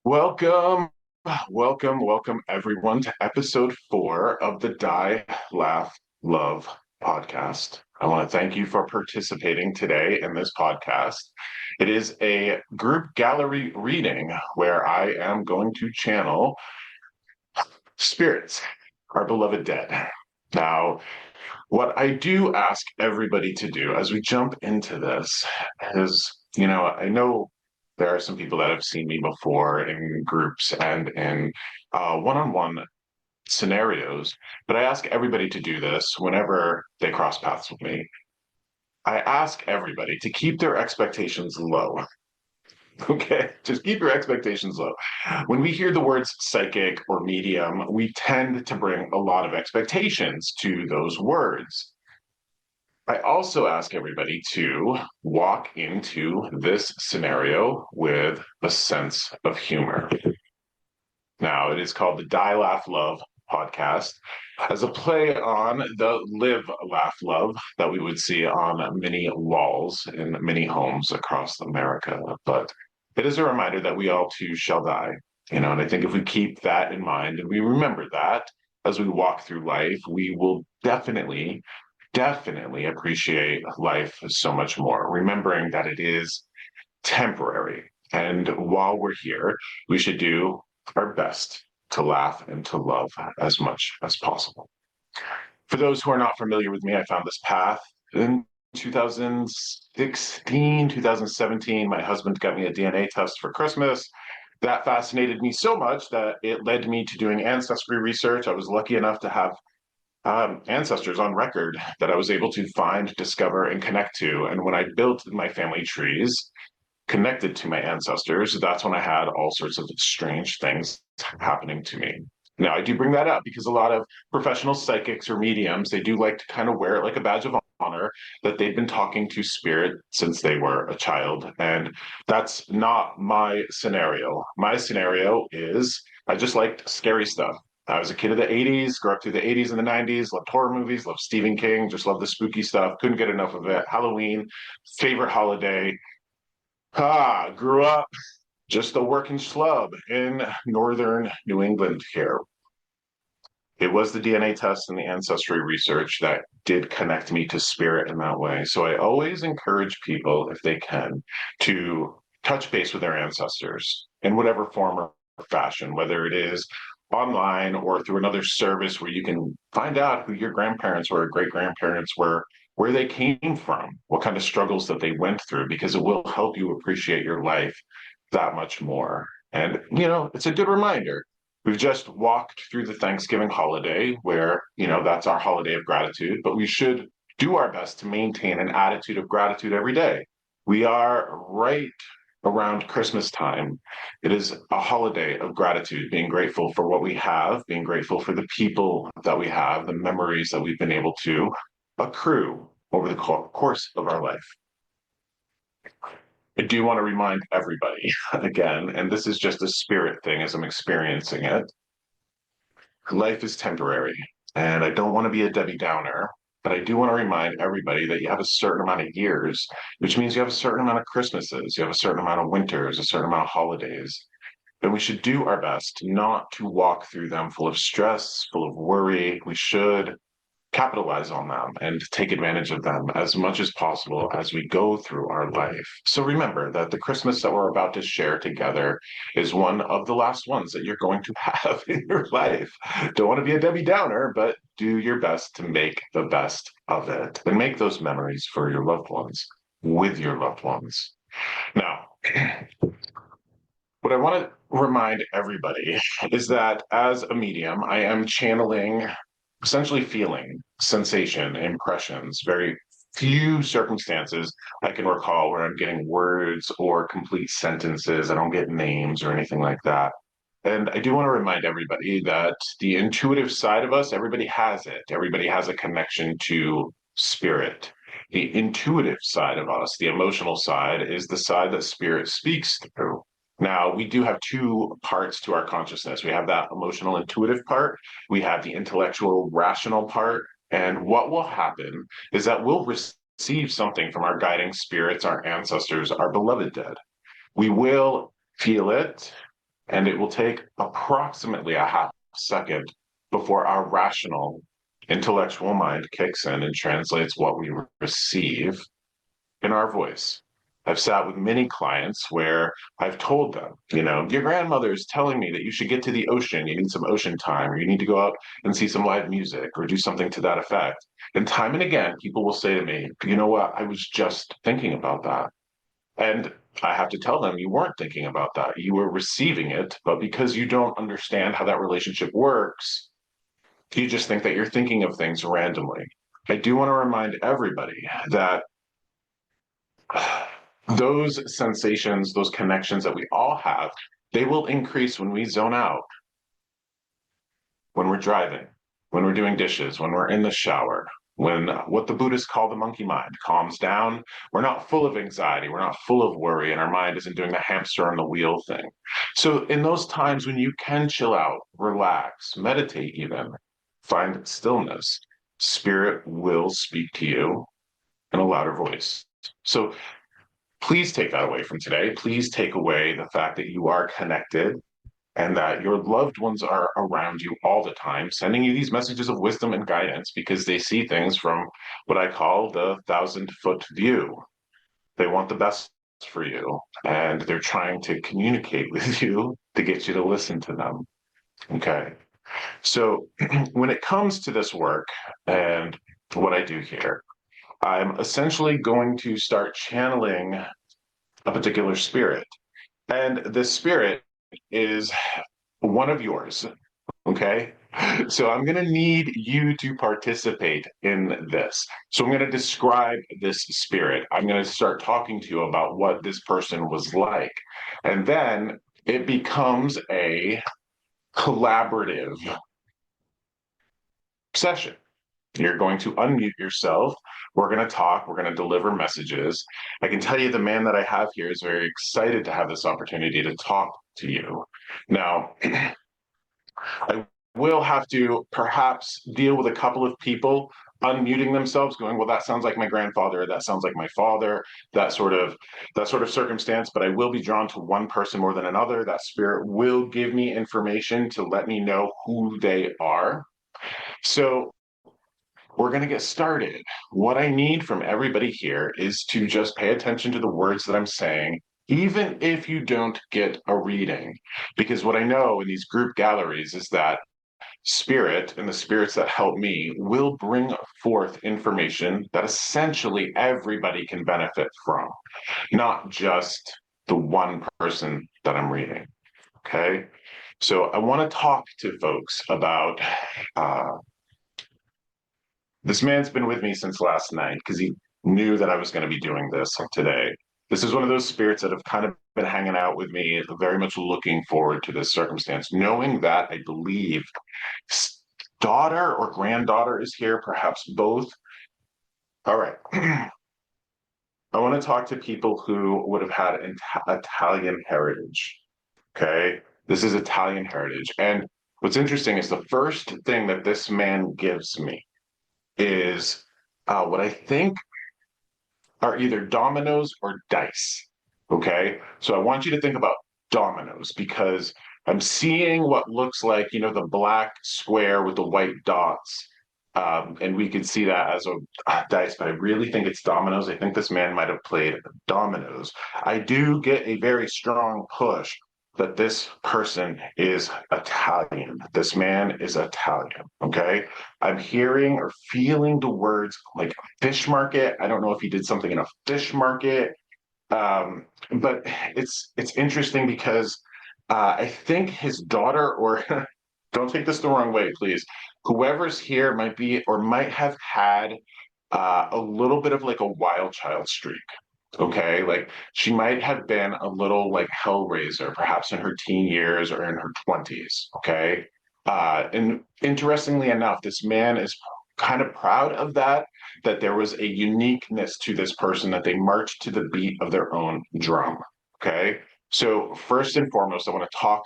Welcome, welcome everyone to episode 4 of the Die, Laugh, Love podcast. I want to thank you for participating today in this podcast. It is a group gallery reading where I am going to channel spirits, our beloved dead. Now, what I do ask everybody to do as we jump into this is, I know there are some people that have seen me before in groups and in one-on-one scenarios, but I ask everybody to do this whenever they cross paths with me. I ask everybody to keep their expectations low. Okay, just keep your expectations low. When we hear the words psychic or medium, we tend to bring a lot of expectations to those words. I also ask everybody to walk into this scenario with a sense of humor. Now, it is called the Die, Laugh, Love podcast as a play on the Live, Laugh, Love that we would see on many walls in many homes across America. But it is a reminder that we all too shall die, and I think if we keep that in mind and we remember that as we walk through life, we will definitely appreciate life so much more, remembering that it is temporary. And while we're here, we should do our best to laugh and to love as much as possible. For those who are not familiar with me, I found this path in 2016, 2017. My husband got me a DNA test for Christmas. That fascinated me so much that it led me to doing ancestry research. I was lucky enough to have ancestors on record that I was able to find, discover, and connect to. And when I built my family trees connected to my ancestors, that's when I had all sorts of strange things happening to me. Now, I do bring that up because a lot of professional psychics or mediums, they do like to kind of wear it like a badge of honor that they've been talking to spirit since they were a child. And that's not my scenario. My scenario is I just liked scary stuff. I was a kid of the 80s, grew up through the 80s and the 90s, loved horror movies, loved Stephen King, just loved the spooky stuff, couldn't get enough of it. Halloween, favorite holiday. Grew up just a working schlub in northern New England here. It was the DNA test and the ancestry research that did connect me to spirit in that way. So I always encourage people, if they can, to touch base with their ancestors in whatever form or fashion, whether it is online or through another service where you can find out who your grandparents or great grandparents were, where they came from, what kind of struggles that they went through, because it will help you appreciate your life that much more. And, it's a good reminder. We've just walked through the Thanksgiving holiday where, that's our holiday of gratitude, but we should do our best to maintain an attitude of gratitude every day. We are right around Christmas time. It is a holiday of gratitude, being grateful for what we have, being grateful for the people that we have, the memories that we've been able to accrue over the course of our life. I do want to remind everybody again, and this is just a spirit thing as I'm experiencing it. Life is temporary, and I don't want to be a Debbie Downer, but I do want to remind everybody that you have a certain amount of years, which means you have a certain amount of Christmases, you have a certain amount of winters, a certain amount of holidays. And we should do our best not to walk through them full of stress, full of worry. We should capitalize on them and take advantage of them as much as possible as we go through our life. So remember that the Christmas that we're about to share together is one of the last ones that you're going to have in your life. Don't want to be a Debbie Downer, but do your best to make the best of it and make those memories for your loved ones with your loved ones. Now, what I want to remind everybody is that as a medium, I am channeling essentially feeling, sensation, impressions, very few circumstances I can recall where I'm getting words or complete sentences. I don't get names or anything like that. And I do want to remind everybody that the intuitive side of us, everybody has it. Everybody has a connection to spirit. The intuitive side of us, the emotional side, is the side that spirit speaks through. Now, we do have two parts to our consciousness. We have that emotional, intuitive part. We have the intellectual, rational part. And what will happen is that we'll receive something from our guiding spirits, our ancestors, our beloved dead. We will feel it, and it will take approximately a half second before our rational intellectual mind kicks in and translates what we receive in our voice. I've sat with many clients where I've told them, your grandmother is telling me that you should get to the ocean. You need some ocean time, or you need to go out and see some live music, or do something to that effect. And time and again, people will say to me, you know what? I was just thinking about that. And I have to tell them, you weren't thinking about that. You were receiving it, but because you don't understand how that relationship works, you just think that you're thinking of things randomly. I do want to remind everybody that those sensations, those connections that we all have, they will increase when we zone out, when we're driving, when we're doing dishes, when we're in the shower, when what the Buddhists call the monkey mind calms down. We're not full of anxiety, we're not full of worry, and our mind isn't doing the hamster on the wheel thing. So, in those times when you can chill out, relax, meditate, even find stillness, spirit will speak to you in a louder voice. So, please take that away from today. Please take away the fact that you are connected and that your loved ones are around you all the time, sending you these messages of wisdom and guidance because they see things from what I call the 1,000-foot view. They want the best for you, and they're trying to communicate with you to get you to listen to them. Okay. So when it comes to this work and what I do here, I'm essentially going to start channeling a particular spirit. And this spirit is one of yours. Okay. So I'm going to need you to participate in this. So I'm going to describe this spirit. I'm going to start talking to you about what this person was like. And then it becomes a collaborative session. You're going to unmute yourself. We're going to talk. We're going to deliver messages. I can tell you the man that I have here is very excited to have this opportunity to talk to you. Now, I will have to perhaps deal with a couple of people unmuting themselves going, well, that sounds like my grandfather, that sounds like my father, that sort of circumstance, but I will be drawn to one person more than another. That spirit will give me information to let me know who they are. So we're going to get started. What I need from everybody here is to just pay attention to the words that I'm saying, even if you don't get a reading. Because what I know in these group galleries is that spirit and the spirits that help me will bring forth information that essentially everybody can benefit from, not just the one person that I'm reading. Okay. So I want to talk to folks about this man's been with me since last night because he knew that I was going to be doing this today. This is one of those spirits that have kind of been hanging out with me, very much looking forward to this circumstance, knowing that I believe daughter or granddaughter is here, perhaps both. All right. I want to talk to people who would have had Italian heritage. Okay. This is Italian heritage. And what's interesting is the first thing that this man gives me is what I think are either dominoes or dice. Okay. So I want you to think about dominoes because I'm seeing what looks like, the black square with the white dots. And we could see that as a dice, but I really think it's dominoes. I think this man might have played dominoes. I do get a very strong push that this person is Italian. This man is Italian. Okay. I'm hearing or feeling the words like fish market. I don't know if he did something in a fish market. But it's interesting because I think his daughter, or don't take this the wrong way, please. Whoever's here might be or might have had a little bit of like a wild child streak. Okay, like she might have been a little like Hellraiser, perhaps in her teen years or in her 20s. Okay. And interestingly enough, this man is kind of proud of that there was a uniqueness to this person, that they marched to the beat of their own drum. Okay. So, first and foremost, I want to talk,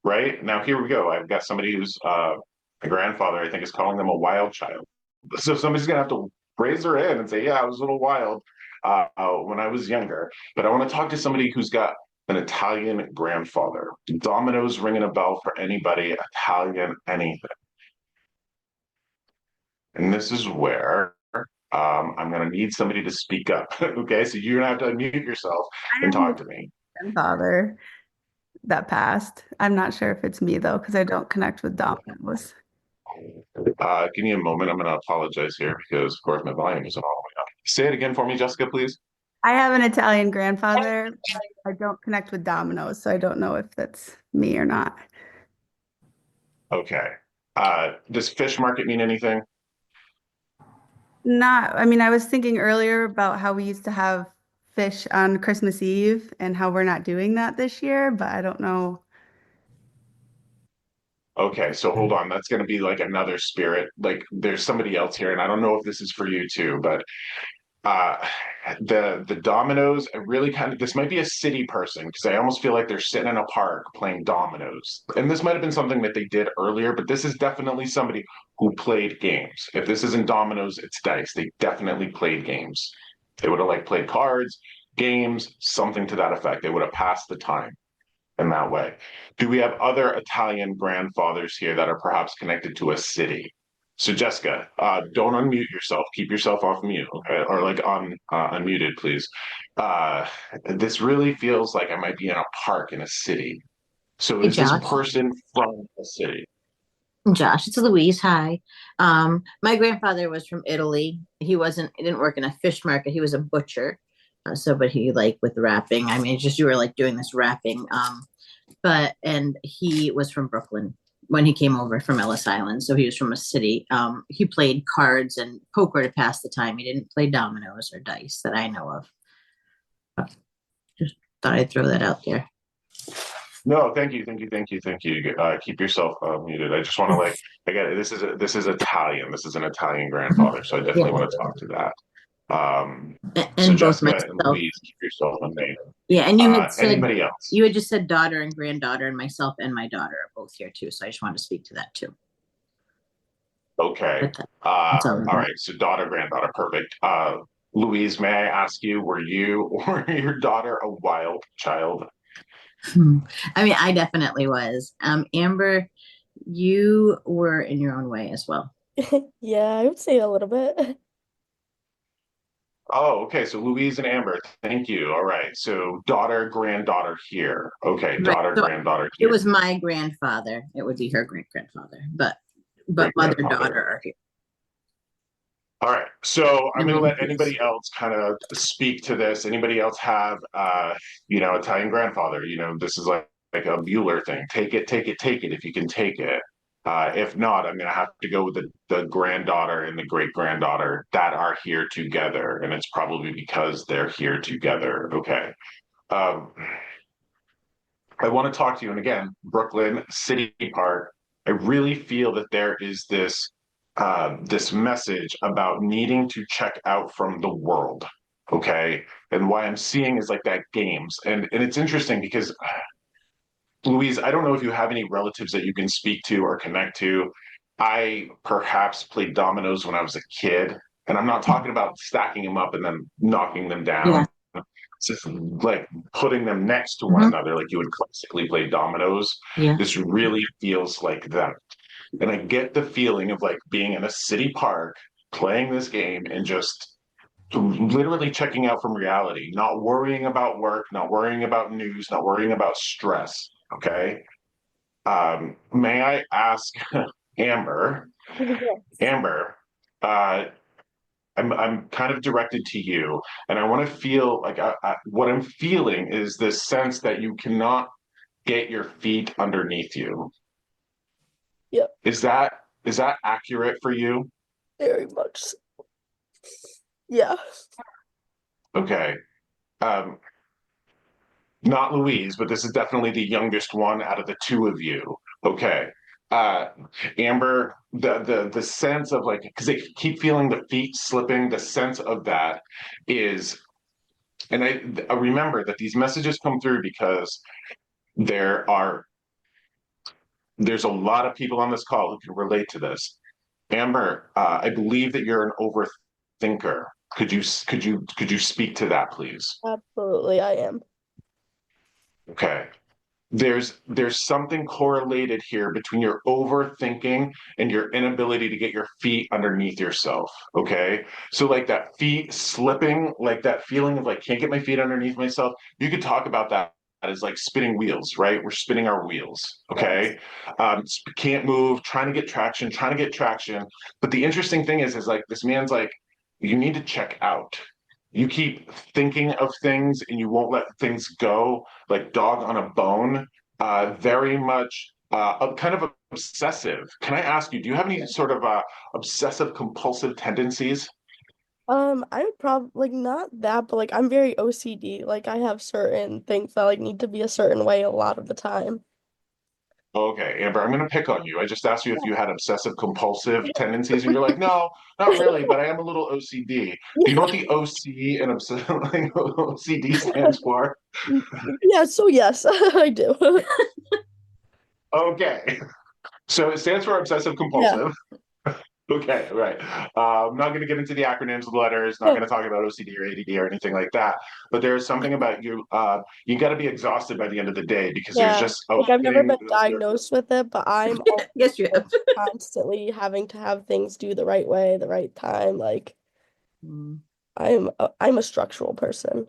right? Now, here we go. I've got somebody who's my grandfather, I think, is calling them a wild child. So somebody's gonna have to raise their hand and say, "Yeah, I was a little wild when I was younger." But I want to talk to somebody who's got an Italian grandfather. Domino's ringing a bell for anybody Italian, anything. And this is where I'm going to need somebody to speak up. Okay, so you're going to have to unmute yourself I and have a talk to me. grandfather that passed. I'm not sure if it's me though, because I don't connect with Domino's. Give me a moment. I'm going to apologize here because, of course, my volume isn't all the way up. Say it again for me, Jessica, please. I have an Italian grandfather. I don't connect with Domino's, so I don't know if that's me or not. Okay. Does fish market mean anything? Not, I mean, I was thinking earlier about how we used to have fish on Christmas Eve and how we're not doing that this year, but I don't know. Okay, so hold on. That's going to be like another spirit. Like there's somebody else here, and I don't know if this is for you too, but uh the dominoes, I really kind of, this might be a city person because I almost feel like they're sitting in a park playing dominoes, and this might have been something that they did earlier, but this is definitely somebody who played games. If this isn't dominoes, it's dice. They definitely played games. They would have like played cards, games, something to that effect. They would have passed the time in that way. Do we have other Italian grandfathers here that are perhaps connected to a city? So Jessica, don't unmute yourself. Keep yourself off mute, okay? Or like on unmuted, please. Uh, this really feels like I might be in a park in a city. So Hey is this Josh. person from a city? Josh, it's Louise. Hi. My grandfather was from Italy. He didn't work in a fish market. He was a butcher. But he like with wrapping. I mean, just you were like doing this wrapping. And he was from Brooklyn when he came over from Ellis Island. So he was from a city. He played cards and poker to pass the time. He didn't play dominoes or dice that I know of. Just thought I'd throw that out there. No, thank you, thank you, thank you, thank you. Keep yourself muted. I just want to like, again, this is Italian. This is an Italian grandfather, so I Yeah. definitely want to talk to that. So And both Jessica and myself. Louise, keep yourself unmuted. Yeah, and Anybody else? you had just said daughter and granddaughter, and myself and my daughter are both here too. So I just wanted to speak to that too. Okay. But that's all All I right. So daughter, granddaughter, perfect. Louise, may I ask you, were you or your daughter a wild child? got. I mean, I definitely was. Amber, you were in your own way as well. Yeah, I would say a little bit. Oh, okay. So Louise and Amber, thank you. All right. So daughter, granddaughter here. Okay, Right. daughter, So granddaughter it here. was my grandfather. It would be her great grandfather, but Great mother and daughter grandfather. are here. All right. So I'm And going to let Louise. anybody else kind of speak to this. Anybody else have, Italian grandfather? This is like a Bueller thing. Take it, take it, take it if you can take it. If not, I'm going to have to go with the granddaughter and the great granddaughter that are here together. And it's probably because they're here together. Okay. Um, I want to talk to you. And again, Brooklyn City Park. I really feel that there is this message about needing to check out from the world. Okay, and why I'm seeing is like that games, and it's interesting because Louise, I don't know if you have any relatives that you can speak to or connect to. I perhaps played dominoes when I was a kid, and I'm not talking about stacking them up and then knocking them Yeah. down. It's just like putting them next to one Hmm. another, like you would classically play dominoes. Yeah. This really feels like that. And I get the feeling of like being in a city park playing this game and just literally checking out from reality, not worrying about work, not worrying about news, not worrying about stress. Okay. May I ask Amber? Yes. Amber, uh, I'm kind of directed to you, and I want to feel like what I'm feeling is this sense that you cannot get your feet underneath you. Yep, Is that accurate for you? very much so. Yeah. Okay. Um, Not Louise, but this is definitely the youngest one out of the two of you. Okay. Uh, Amber, the sense of like, because they keep feeling the feet slipping, the sense of that is, and I remember that these messages come through because there are there's a lot of people on this call who can relate to this. Amber, I believe that you're an overthinker. Could you speak to that, please? Absolutely, I am. Okay. There's something correlated here between your overthinking and your inability to get your feet underneath yourself. Okay. So like that feet slipping, like that feeling of like can't get my feet underneath myself. You could talk about that as like spinning wheels, right? We're spinning our wheels. Yes. Okay. Can't move, trying to get traction, trying to get traction. But the interesting thing is like this man's like, you need to check out. You keep thinking of things and you won't let things go like dog on a bone, very much kind of obsessive. Can I ask you, do you have any sort of obsessive compulsive tendencies? I would probably like not that, but like I'm very OCD. Like I have certain things that like need to be a certain way a lot of the time. Okay, Amber, I'm going to pick on you. I just asked you if you had obsessive compulsive tendencies, and you're like, no, not really, but I am a little OCD. Do you know what the OC and OCD stands for? Yeah, so yes, I do. Okay, so it stands for obsessive Yeah. compulsive. Okay, right. I'm not going to get into the acronyms, the letters, not Yeah. going to talk about OCD or ADD or anything like that. But there's something about you, you got to be exhausted by the end of the day because there's Yeah. just a Like I've never thing. been diagnosed with it, but I'm always Yes, you like have. constantly having to have things do the right way, the right time. Like Mm. I'm a structural person.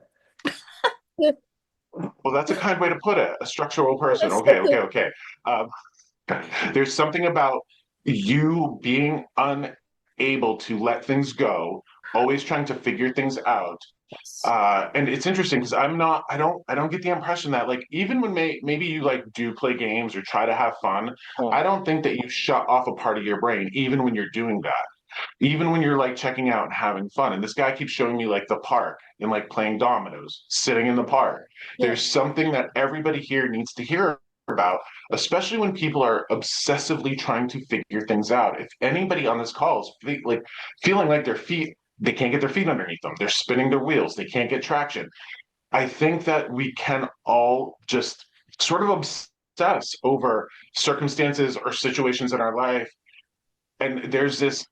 Well, that's a kind way to put it. A structural person. Yes. Okay, okay, okay. Um, there's something about you being unable to let things go, always trying to figure things out. Yes. And it's interesting because I don't get the impression that like even when maybe you like do play games or try to have fun, Yeah. I don't think that you shut off a part of your brain even when you're doing that. Even when you're like checking out and having fun. And this guy keeps showing me like the park and like playing dominoes, sitting in the park. Yeah. There's something that everybody here needs to hear about, especially when people are obsessively trying to figure things out. If anybody on this call is like feeling like their feet, they can't get their feet underneath them, they're spinning their wheels, they can't get traction. I think that we can all just sort of obsess over circumstances or situations in our life. And there's this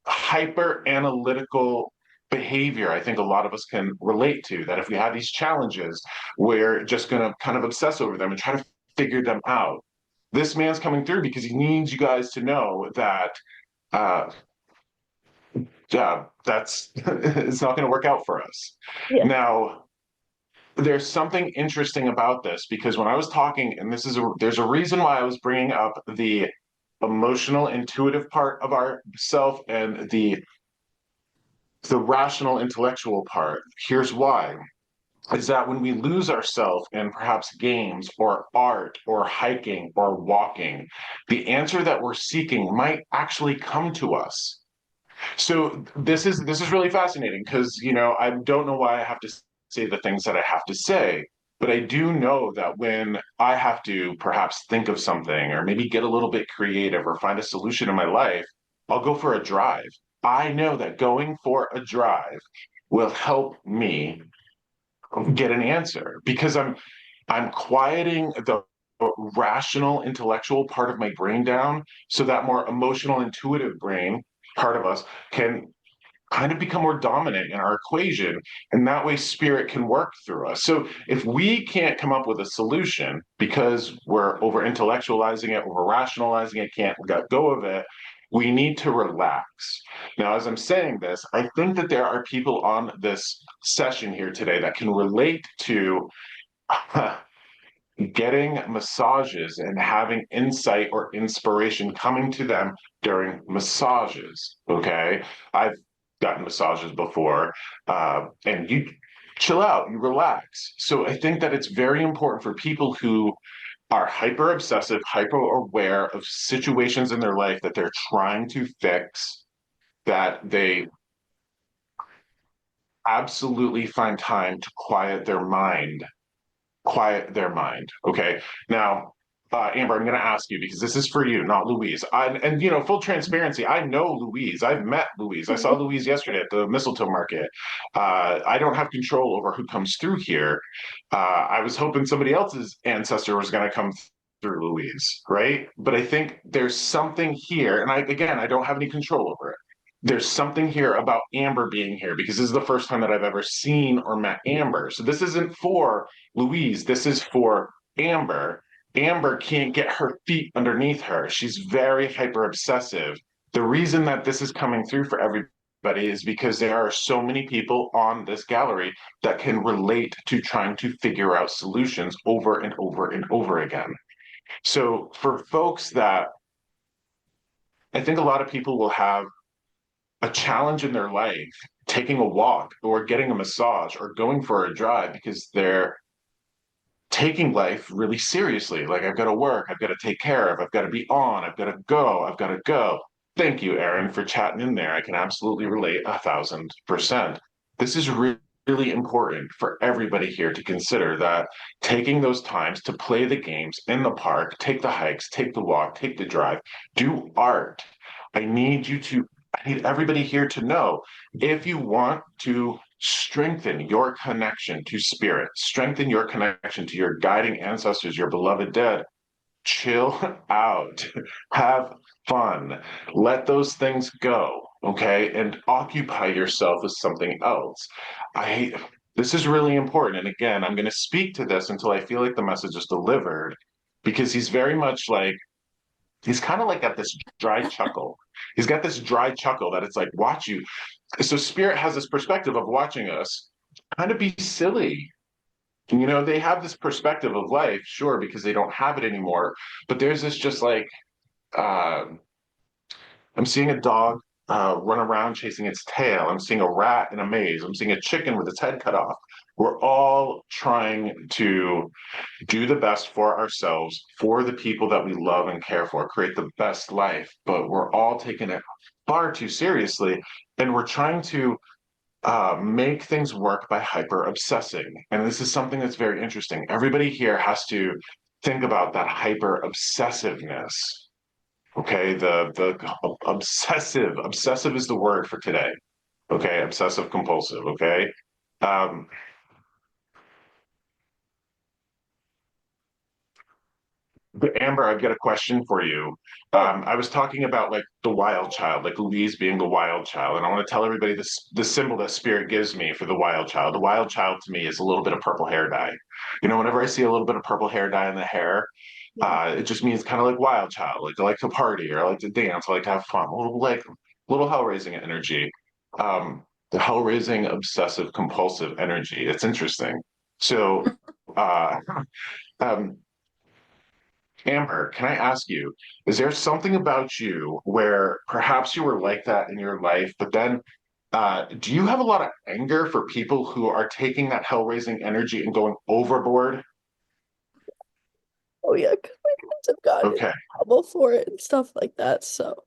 hyper analytical behavior I think a lot of us can relate to, that if we have these challenges, we're just going to kind of obsess over them and try to figure them out. This man's coming through because he needs you guys to know that uh, that's it's not going to work out for us. Yeah. Now, there's something interesting about this because when I was talking, and there's a reason why I was bringing up the emotional intuitive part of ourself and the rational intellectual part. Here's why. Is that when we lose ourselves in perhaps games or art or hiking or walking, the answer that we're seeking might actually come to us. So this is really fascinating because I don't know why I have to say the things that I have to say, but I do know that when I have to perhaps think of something or maybe get a little bit creative or find a solution in my life, I'll go for a drive. I know that going for a drive will help me get an answer because I'm quieting the rational intellectual part of my brain down so that more emotional intuitive brain part of us can kind of become more dominant in our equation, and that way spirit can work through us. So if we can't come up with a solution because we're over intellectualizing it, over rationalizing it, can't let go of it, we need to relax. Now, as I'm saying this, I think that there are people on this session here today that can relate to getting massages and having insight or inspiration coming to them during massages. Okay. I've gotten massages before, and you chill out, you relax. So I think that it's very important for people who are hyper obsessive, hyper aware of situations in their life that they're trying to fix, that they absolutely find time to quiet their mind. Okay. Now, Amber, I'm going to ask you because this is for you, not Louise. And full transparency, I know Louise. I've met Louise. I saw Louise yesterday at the mistletoe market. I don't have control over who comes through here. I was hoping somebody else's ancestor was going to come or Louise, right? But I think there's something here, and I don't have any control over it. There's something here about Amber being here because this is the first time that I've ever seen or met Amber. So this isn't for Louise, this is for Amber. Amber can't get her feet underneath her. She's very hyper obsessive. The reason that this is coming through for everybody is because there are so many people on this gallery that can relate to trying to figure out solutions over and over and over again. So for folks that I think a lot of people will have a challenge in their life, taking a walk or getting a massage or going for a drive because they're taking life really seriously. Like, I've got to work, I've got to take care of, I've got to be on, I've got to go, I've got to go. Thank you, Aaron, for chatting in there. I can absolutely relate 1,000%. This is really important for everybody here to consider that taking those times to play the games in the park, take the hikes, take the walk, take the drive, do art. I need you to, I need everybody here to know if you want to strengthen your connection to spirit, strengthen your connection to your guiding ancestors, your beloved dead, chill out, have fun, let those things go, okay, and occupy yourself with something else. I This is really important, and again, I'm going to speak to this until I feel like the message is delivered, because he's very much like, he's kind of like got this dry chuckle. He's got this dry chuckle that it's like, watch you. So spirit has this perspective of watching us kind of be silly. You know, they have this perspective of life, sure, because they don't have it anymore. But there's this just like, uh, I'm seeing a dog run around chasing its tail. I'm seeing a rat in a maze. I'm seeing a chicken with its head cut off. We're all trying to do the best for ourselves, for the people that we love and care for, create the best life. But we're all taking it far too seriously. And we're trying to make things work by hyper obsessing. And this is something that's very interesting. Everybody here has to think about that hyper obsessiveness. Okay, the obsessive is the word for today. Okay, obsessive compulsive. Okay, um, but Amber, I've got a question for you. Oh, I was talking about like the wild child, like Louise being the wild child, and I want to tell everybody this the symbol that spirit gives me for the wild child. The wild child to me is a little bit of purple hair dye. You know, whenever I see a little bit of purple hair dye in the hair, yeah. it just means kind of like wild child. Like I like to party or I like to dance, I like to have fun, a little like little hell raising energy. The hell raising obsessive compulsive energy. It's interesting. So, uh, um, Amber, can I ask you, is there something about you where perhaps you were like that in your life, but then do you have a lot of anger for people who are taking that hell-raising energy and going overboard? Oh yeah, because my friends have gotten in Okay. trouble for it and stuff like that. So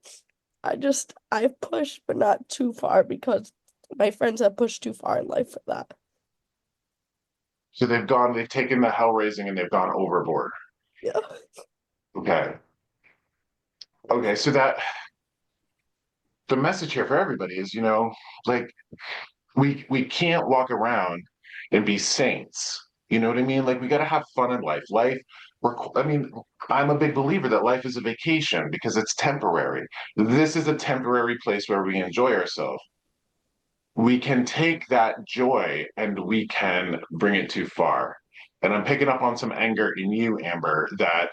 I've pushed, but not too far because my friends have pushed too far in life for that. So they've taken the hell-raising and they've gone overboard. Yeah. Okay. Okay, so that the message here for everybody is, like we can't walk around and be saints. You know what I mean? Like we got to have fun in life. I mean, I'm a big believer that life is a vacation because it's temporary. This is a temporary place where we enjoy ourselves. We can take that joy and we can bring it too far. And I'm picking up on some anger in you, Amber, that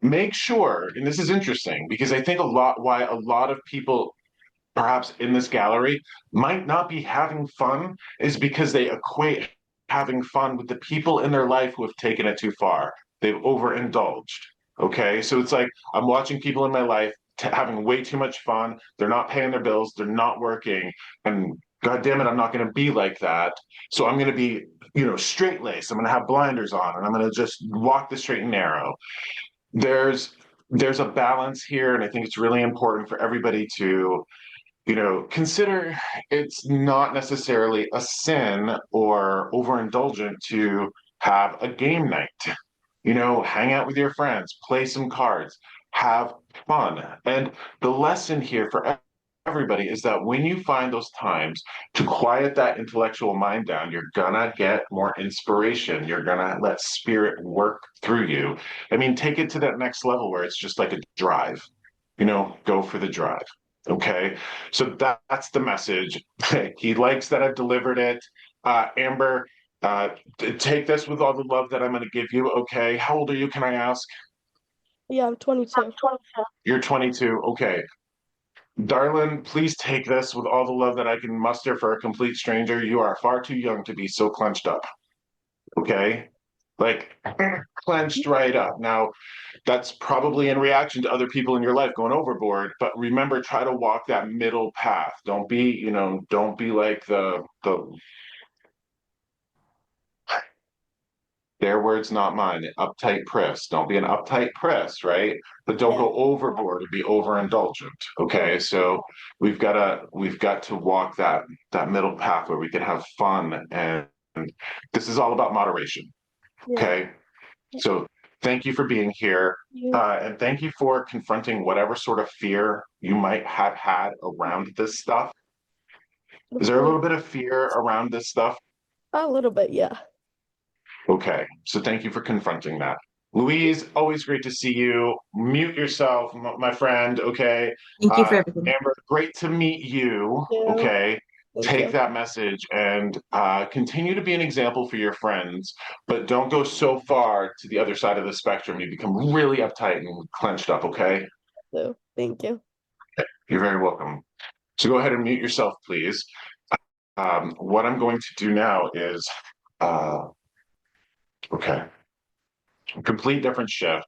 make sure, and this is interesting because I think why a lot of people perhaps in this gallery might not be having fun is because they equate having fun with the people in their life who have taken it too far. They've overindulged. Okay. So it's like I'm watching people in my life having way too much fun. They're not paying their bills. They're not working. And God damn it, I'm not going to be like that. So I'm going to be, straight laced. I'm going to have blinders on and I'm going to just walk the straight and narrow. There's a balance here. And I think it's really important for everybody to consider it's not necessarily a sin or overindulgent to have a game night. Hang out with your friends, play some cards, have fun. And the lesson here for everybody is that when you find those times to quiet that intellectual mind down, you're gonna get more inspiration. You're gonna let spirit work through you. I mean, take it to that next level where it's just like a drive, go for the drive. Okay. So that's the message. He likes that I've delivered it. Amber, take this with all the love that I'm going to give you. Okay. How old are you? Can I ask? Yeah, I'm 22. You're 22. Okay. Darlin, please take this with all the love that I can muster for a complete stranger. You are far too young to be so clenched up. Okay. Like clenched right up. Now, that's probably in reaction to other people in your life going overboard, but remember, try to walk that middle path. Don't be like the their words, not mine, uptight priss. Don't be an uptight priss, right? But don't Yeah. go overboard and be overindulgent. Okay. So we've got to walk that middle path where we can have fun, and this is all about moderation. Yeah. Okay. So thank you for being here. You- And thank you for confronting whatever sort of fear you might have had around this stuff. Is there a little bit of fear around this stuff? A little bit, yeah. Okay, so thank you for confronting that. Louise, always great to see you. Mute yourself, my friend. Okay. Thank you for everything. Amber, great to meet you. You. Okay. Thank Take you. that message and continue to be an example for your friends, but don't go so far to the other side of the spectrum. You become really uptight and clenched up. Okay. So, thank you. You're very welcome. So go ahead and mute yourself, please. What I'm going to do now is, okay. Complete different shift,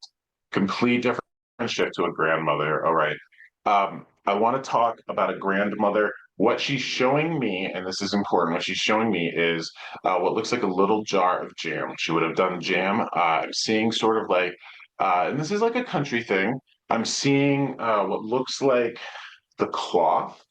complete different shift to a grandmother. All right. I want to talk about a grandmother. What she's showing me, and this is important, what she's showing me is what looks like a little jar of jam. She would have done jam. I'm seeing sort of like, and this is like a country thing. I'm seeing what looks like the cloth.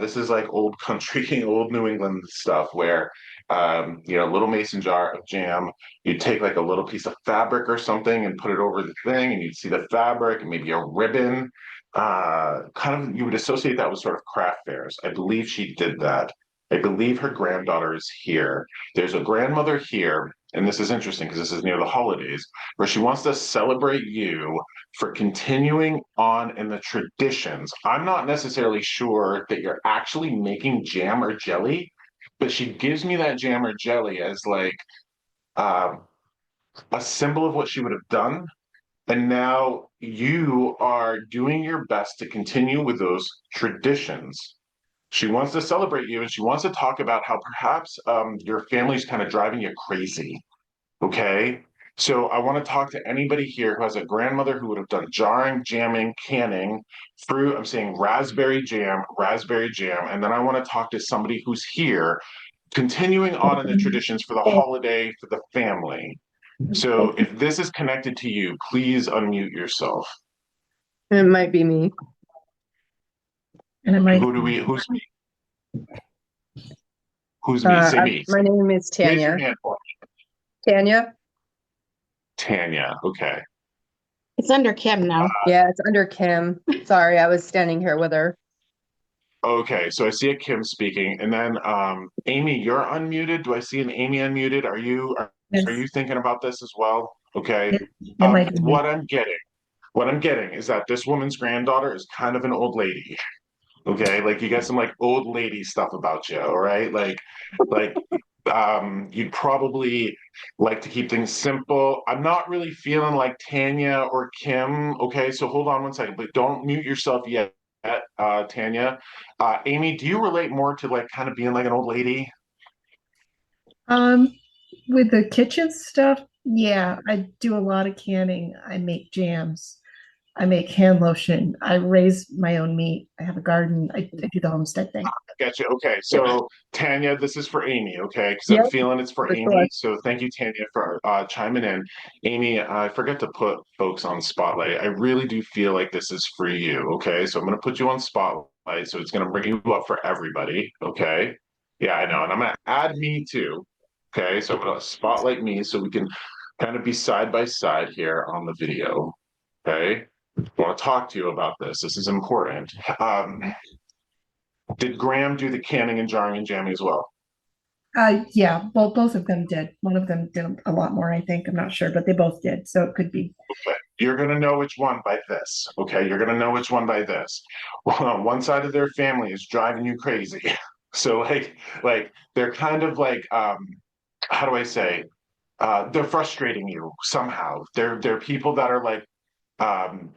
This is like old country, old New England stuff where, little mason jar of jam. You'd take like a little piece of fabric or something and put it over the thing, and you'd see the fabric and maybe a ribbon. You would associate that with sort of craft fairs. I believe she did that. I believe her granddaughter is here. There's a grandmother here, and this is interesting because this is near the holidays, where she wants to celebrate you for continuing on in the traditions. I'm not necessarily sure that you're actually making jam or jelly, but she gives me that jam or jelly as like um, a symbol of what she would have done. And now you are doing your best to continue with those traditions. She wants to celebrate you and she wants to talk about how perhaps your family's kind of driving you crazy. Okay. So I want to talk to anybody here who has a grandmother who would have done jarring, jamming, canning, fruit. I'm saying raspberry jam. And then I want to talk to somebody who's here, continuing on in the traditions for the holiday, for the family. So if this is connected to you, please unmute yourself. It might be me. And it might, Who's me? Who's me? Say me. My name is Raise your Tanya. hand for me. Tanya? Tanya. Okay. it's under Kim now. Yeah, it's under Kim. Sorry, I was standing here with her. Okay, so I see a Kim speaking, and then Amy, you're unmuted. Do I see an Amy unmuted? Are you Yes. thinking about this as well? Okay. It might be me. What I'm getting is that this woman's granddaughter is kind of an old lady. Okay, like you got some like old lady stuff about you, all right? Like you'd probably like to keep things simple. I'm not really feeling like Tanya or Kim. Okay, so hold on one second, but don't mute yourself yet, Tanya. Amy, do you relate more to like kind of being like an old lady? Um, with the kitchen stuff, yeah, I do a lot of canning. I make jams. I make hand lotion. I raise my own meat. I have a garden. I do the homestead thing. Gotcha. Okay, so Tanya, this is for Amy, okay? Because Yep, I'm feeling it's for for Amy. sure. So thank you, Tanya, for chiming in. Amy, I forgot to put folks on spotlight. I really do feel like this is for you, okay? So I'm going to put you on spotlight. So it's going to bring you up for everybody, okay? Yeah, I know. And I'm going to add me too, okay? So I'm going to spotlight me so we can kind of be side by side here on the video, okay? I want to talk to you about this. This is important. Did Graham do the canning and jarring and jamming as well? Yeah, both of them did. One of them did a lot more, I think. I'm not sure, but they both did. So it could be. Okay. You're going to know which one by this. Okay. You're going to know which one by this. Well, one side of their family is driving you crazy. So like they're kind of like, how do I say? They're frustrating you somehow. They're people that are like,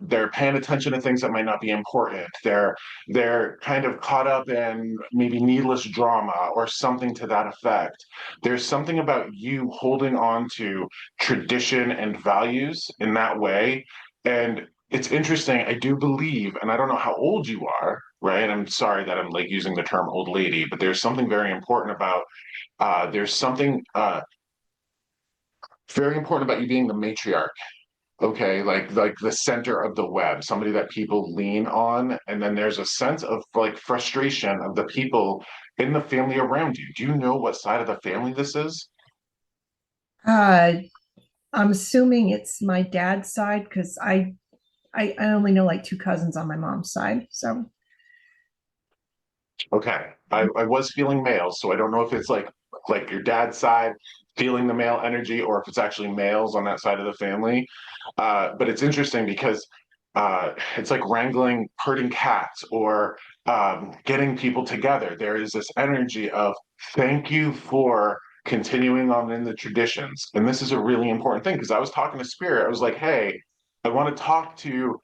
they're paying attention to things that might not be important. They're kind of caught up in maybe needless drama or something to that effect. There's something about you holding on to tradition and values in that way. And it's interesting. I do believe, and I don't know how old you are, right? I'm sorry that I'm like using the term old lady, but there's something very important about there's something very important about you being the matriarch. Okay, like the center of the web, somebody that people lean on, and then there's a sense of like frustration of the people in the family around you. Do you know what side of the family this is? Uh, I'm assuming it's my dad's side because I only know like two cousins on my mom's side. So Okay, I was feeling males, so I don't know if it's like your dad's side feeling the male energy, or if it's actually males on that side of the family. But it's interesting because it's like wrangling herding cats or getting people together. There is this energy of thank you for continuing on in the traditions. And this is a really important thing because I was talking to Spirit. I was like, hey, I want to talk to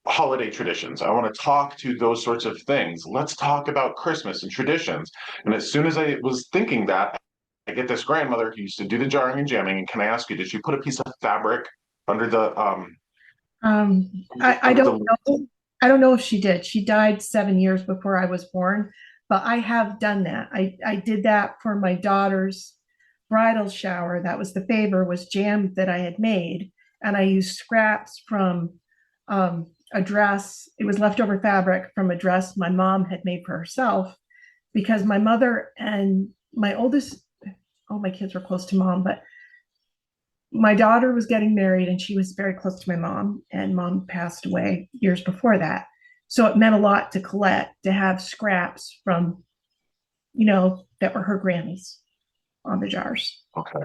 holiday traditions. I want to talk to those sorts of things. Let's talk about Christmas and traditions. And as soon as I was thinking that, I get this grandmother who used to do the jarring and jamming. And can I ask you, did she put a piece of fabric under the I under don't the know. I don't know if she did. She died 7 years before I was born, but I have done that. I did that for my daughter's bridal shower. That was the favor, was jam that I had made, and I used scraps from a dress. It was leftover fabric from a dress my mom had made for herself because my mother and my oldest, all my kids were close to mom, but my daughter was getting married and she was very close to my mom, and mom passed away years before that. So it meant a lot to Colette to have scraps from, that were her Grammys on the jars. okay.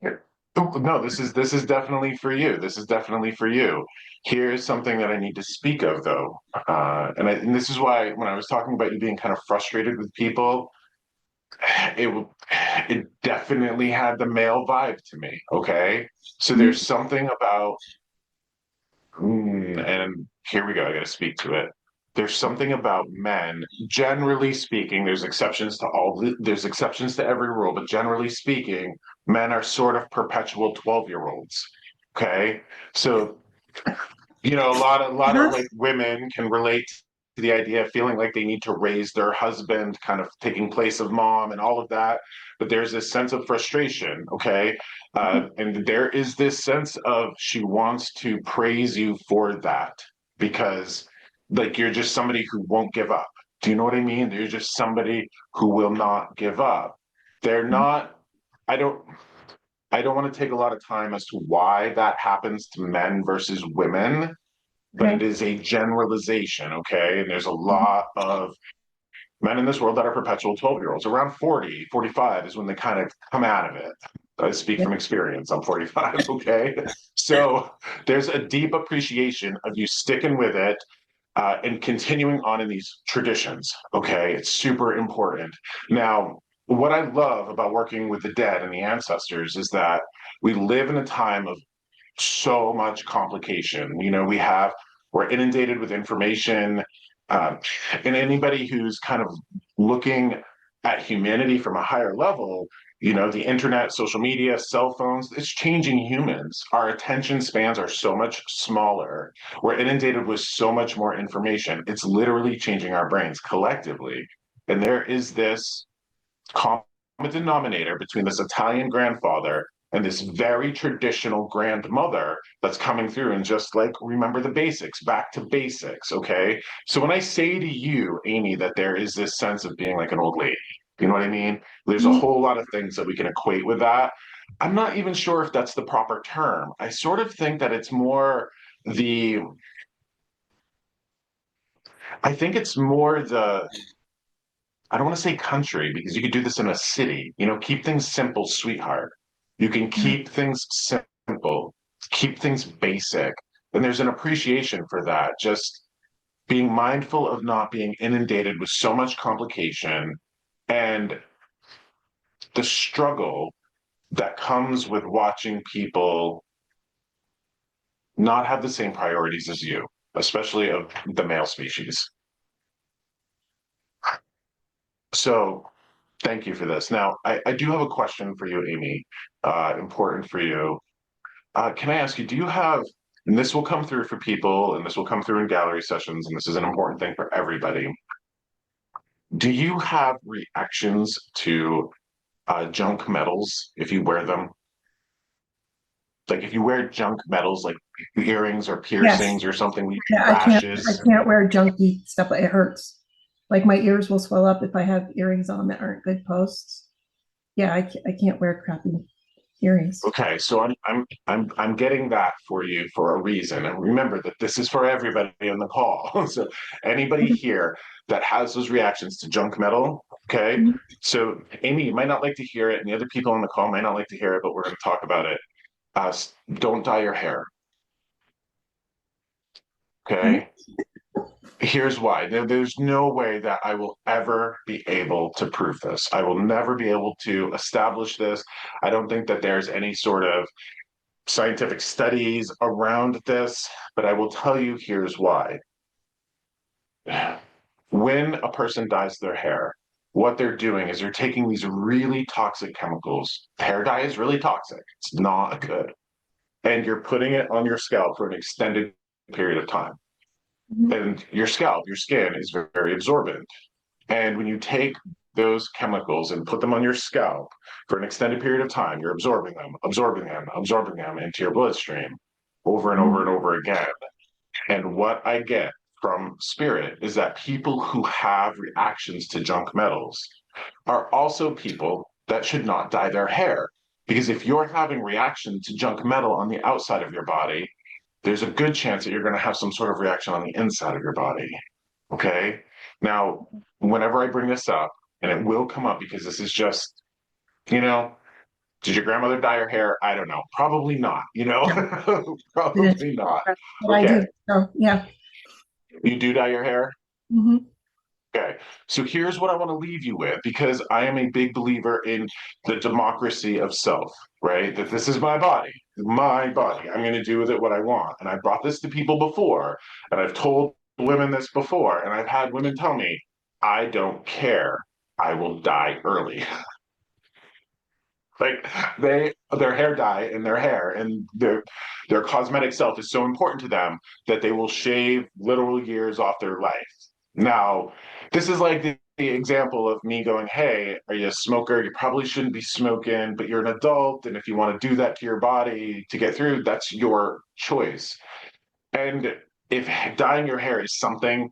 Yeah. Oh, no, this is definitely for you. This is definitely for you. Here's something that I need to speak of though. And this is why when I was talking about you being kind of frustrated with people, it it definitely had the male vibe to me. Okay. So there's something about and here we go. I got to speak to it. There's something about men, generally speaking, there's exceptions to every rule, but generally speaking, men are sort of perpetual 12-year-olds. Okay. So, a lot of like women can relate to the idea of feeling like they need to raise their husband, kind of taking place of mom and all of that. But there's this sense of frustration. Okay. And there is this sense of she wants to praise you for that because like you're just somebody who won't give up. Do you know what I mean? You're just somebody who will not give up. They're not, I don't I don't want to take a lot of time as to why that happens to men versus women, but it Okay. is a generalization, okay? And there's a lot of men in this world that are perpetual 12-year-olds. Around 40, 45 is when they kind of come out of it. I speak from experience. I'm 45, okay? So there's a deep appreciation of you sticking with it and continuing on in these traditions, okay? It's super important. Now, what I love about working with the dead and the ancestors is that we live in a time of so much complication. We're inundated with information, uh, and anybody who's kind of looking at humanity from a higher level, the internet, social media, cell phones, it's changing humans. Our attention spans are so much smaller. We're inundated with so much more information. It's literally changing our brains collectively. And there is this common denominator between this Italian grandfather and this very traditional grandmother that's coming through and just like remember the basics, back to basics. Okay. So when I say to you, Amy, that there is this sense of being like an old lady, you know what I mean? There's a whole lot of things that we can equate with that. I'm not even sure if that's the proper term. I sort of think that it's more the I think it's more I don't want to say country because you could do this in a city. Keep things simple, sweetheart. You can keep things simple, keep things basic. And there's an appreciation for that. Just being mindful of not being inundated with so much complication and the struggle that comes with watching people not have the same priorities as you, especially of the male species. So thank you for this. Now, I do have a question for you, Amy, important for you. Can I ask you, do you have, and this will come through for people, and this will come through in gallery sessions, and this is an important thing for everybody. Do you have reactions to junk metals if you wear them? Like if you wear junk metals, like earrings or piercings or something, Yeah, I lashes. can't wear junky stuff. It hurts. Like my ears will swell up if I have earrings on that aren't good posts. Yeah, I can't wear crappy earrings. Okay, so I'm getting that for you for a reason. And remember that this is for everybody on the call. So anybody here that has those reactions to junk metal, okay? Mhm. So Amy, you might not like to hear it, and the other people on the call might not like to hear it, but we're going to talk about it. Don't dye your hair, okay? Here's why. There's no way that I will ever be able to prove this. I will never be able to establish this. I don't think that there's any sort of scientific studies around this, but I will tell you here's why. When a person dyes their hair, what they're doing is they're taking these really toxic chemicals. Hair dye is really toxic, it's not good. And you're putting it on your scalp for an extended period of time. Mhm. And your scalp, your skin is very absorbent. And when you take those chemicals and put them on your scalp for an extended period of time, you're absorbing them into your bloodstream over and over and over again. And what I get from spirit is that people who have reactions to junk metals are also people that should not dye their hair. Because if you're having reaction to junk metal on the outside of your body, there's a good chance that you're going to have some sort of reaction on the inside of your body. Okay. Now, whenever I bring this up, and it will come up because this is just, you know, did your grandmother dye her hair? I don't know. Probably not, probably not. But I Okay. do. So yeah. You do dye your hair? Mhm. Okay. So here's what I want to leave you with because I am a big believer in the democracy of self, right? That this is my body, my body. I'm going to do with it what I want. And I brought this to people before, and I've told women this before, and I've had women tell me, I don't care. I will die early. Like their hair dye in their hair and their cosmetic self is so important to them that they will shave literal years off their life. Now, this is like the example of me going, hey, are you a smoker? You probably shouldn't be smoking, but you're an adult. And if you want to do that to your body to get through, that's your choice. And if dyeing your hair is something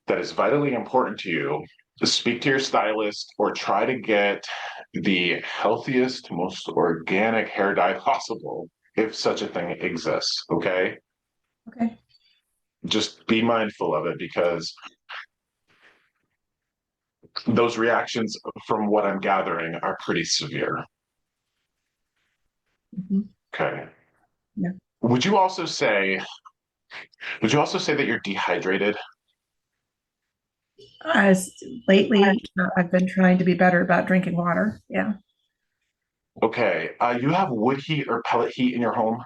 that is vitally important to you, to speak to your stylist or try to get the healthiest, most organic hair dye possible, if such a thing exists. Okay. Okay. Just be mindful of it because those reactions, from what I'm gathering, are pretty severe. Mhm. Okay. Yeah. Would you also say, that you're dehydrated? As lately, I've been trying to be better about drinking water. Yeah. Okay. You have wood heat or pellet heat in your home?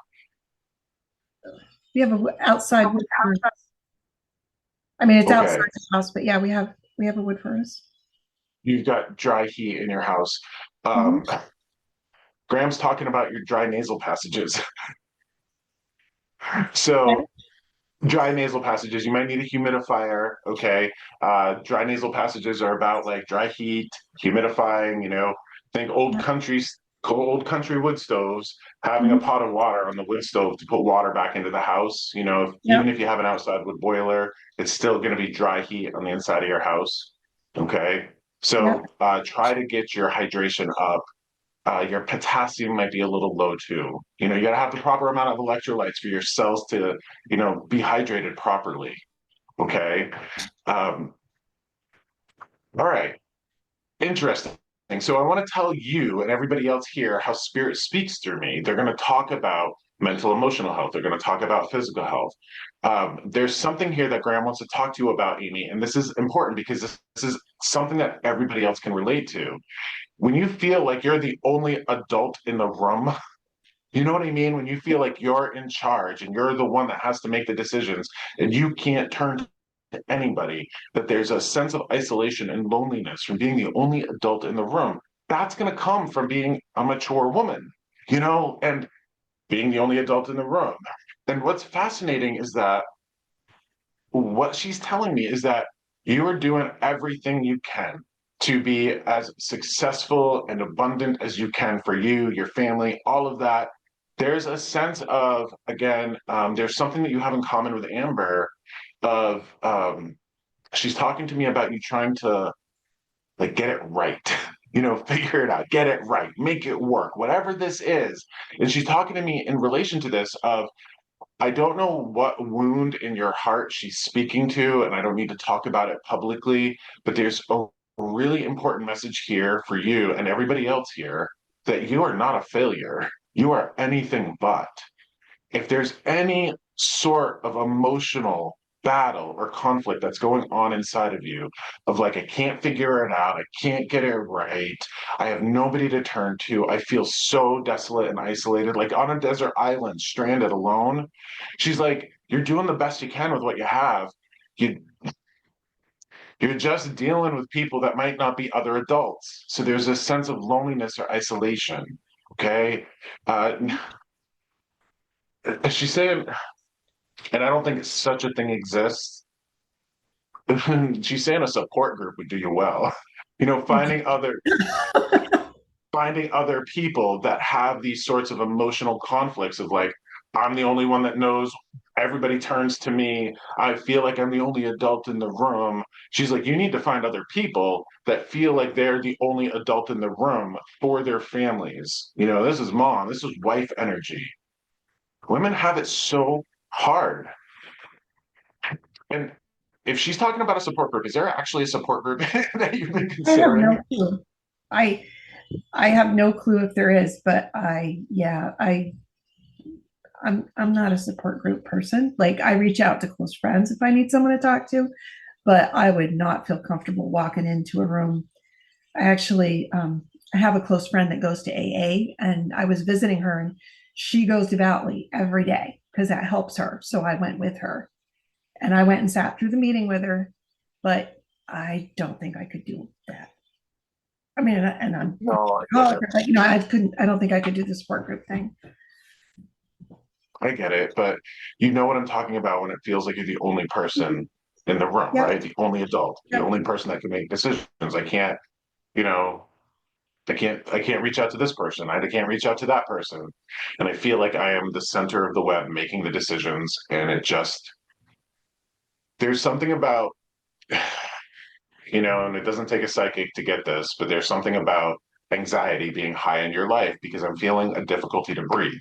We have a outside wood furnace. I mean, it's outside Okay. the house, but yeah, we have a wood furnace. You've got dry heat in your house. Mhm. Um, Graham's talking about your dry nasal passages. Okay. So dry nasal passages, you might need a humidifier. Okay. Dry nasal passages are about like dry heat, humidifying, think Yeah. old country wood stoves, having a Mhm. pot of water on the wood stove to put water back into the house. Yeah. Even if you have an outside wood boiler, it's still going to be dry heat on the inside of your house. Okay. Yeah. So try to get your hydration up. Your potassium might be a little low too. You got to have the proper amount of electrolytes for your cells to, be hydrated properly. Okay. All right. Interesting. So I want to tell you and everybody else here how spirit speaks through me. They're going to talk about mental emotional health. They're going to talk about physical health. There's something here that Graham wants to talk to you about, Amy, and this is important because this is something that everybody else can relate to. When you feel like you're the only adult in the room, you know what I mean? When you feel like you're in charge and you're the one that has to make the decisions and you can't turn to anybody, that there's a sense of isolation and loneliness from being the only adult in the room. That's going to come from being a mature woman, and being the only adult in the room. And what's fascinating is that what she's telling me is that you are doing everything you can to be as successful and abundant as you can for you, your family, all of that. There's a sense of, again, there's something that you have in common with Amber of she's talking to me about you trying to like get it right, figure it out, get it right, make it work, whatever this is. And she's talking to me in relation to this of I don't know what wound in your heart she's speaking to, and I don't need to talk about it publicly, but there's a really important message here for you and everybody else here that you are not a failure. You are anything but. If there's any sort of emotional battle or conflict that's going on inside of you, of like, I can't figure it out, I can't get it right, I have nobody to turn to, I feel so desolate and isolated, like on a desert island, stranded alone. She's like, you're doing the best you can with what you have. You you're just dealing with people that might not be other adults. So there's a sense of loneliness or isolation. Okay. Uh, she's saying, and I don't think such a thing exists. She's saying a support group would do you well. Finding other people that have these sorts of emotional conflicts of like, I'm the only one that knows. Everybody turns to me. I feel like I'm the only adult in the room. She's like, you need to find other people that feel like they're the only adult in the room for their families. This is mom, this is wife energy. Women have it so hard. And if she's talking about a support group, is there actually a support group that you've been I have no considering? clue. I I have no clue if there is, but I'm not a support group person. Like I reach out to close friends if I need someone to talk to, but I would not feel comfortable walking into a room. I actually I have a close friend that goes to AA, and I was visiting her, and she goes devoutly every day because that helps her. So I went with her, and I went and sat through the meeting with her, but I don't think I could do that. I mean, and I'm No, I get it. but I don't think I could do the support group thing. I get it, but you know what I'm talking about when it feels like you're the only person in the room, Yep. right? The only adult, the Yep. only person that can make decisions. I can't, you know, I can't reach out to this person. I can't reach out to that person. And I feel like I am the center of the web making the decisions. And there's something about, and it doesn't take a psychic to get this, but there's something about anxiety being high in your life because I'm feeling a difficulty to breathe.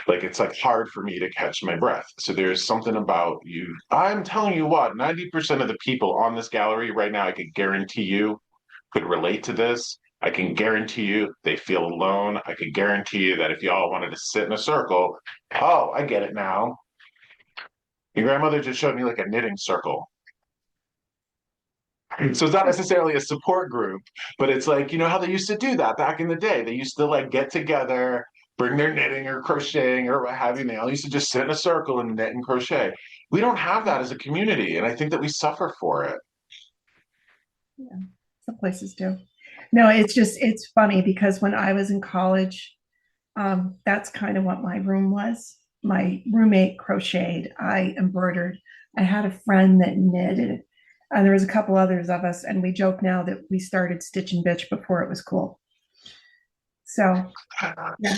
Like it's like hard for me to catch my breath. So there's something about you. I'm telling you what, 90% of the people on this gallery right now, I could guarantee you could relate to this. I can guarantee you they feel alone. I can guarantee you that if y'all wanted to sit in a circle, oh, I get it now. Your grandmother just showed me like a knitting circle. So it's not necessarily a support group, but it's like, how they used to do that back in the day. They used to like get together, bring their knitting or crocheting or what have you. And they all used to just sit in a circle and knit and crochet. We don't have that as a community. And I think that we suffer for it. Yeah, some places do. No, it's funny because when I was in college, that's kind of what my room was. My roommate crocheted, I embroidered, I had a friend that knitted, and there was a couple others of us, and we joke now that we started Stitch and Bitch before it was cool. So yeah.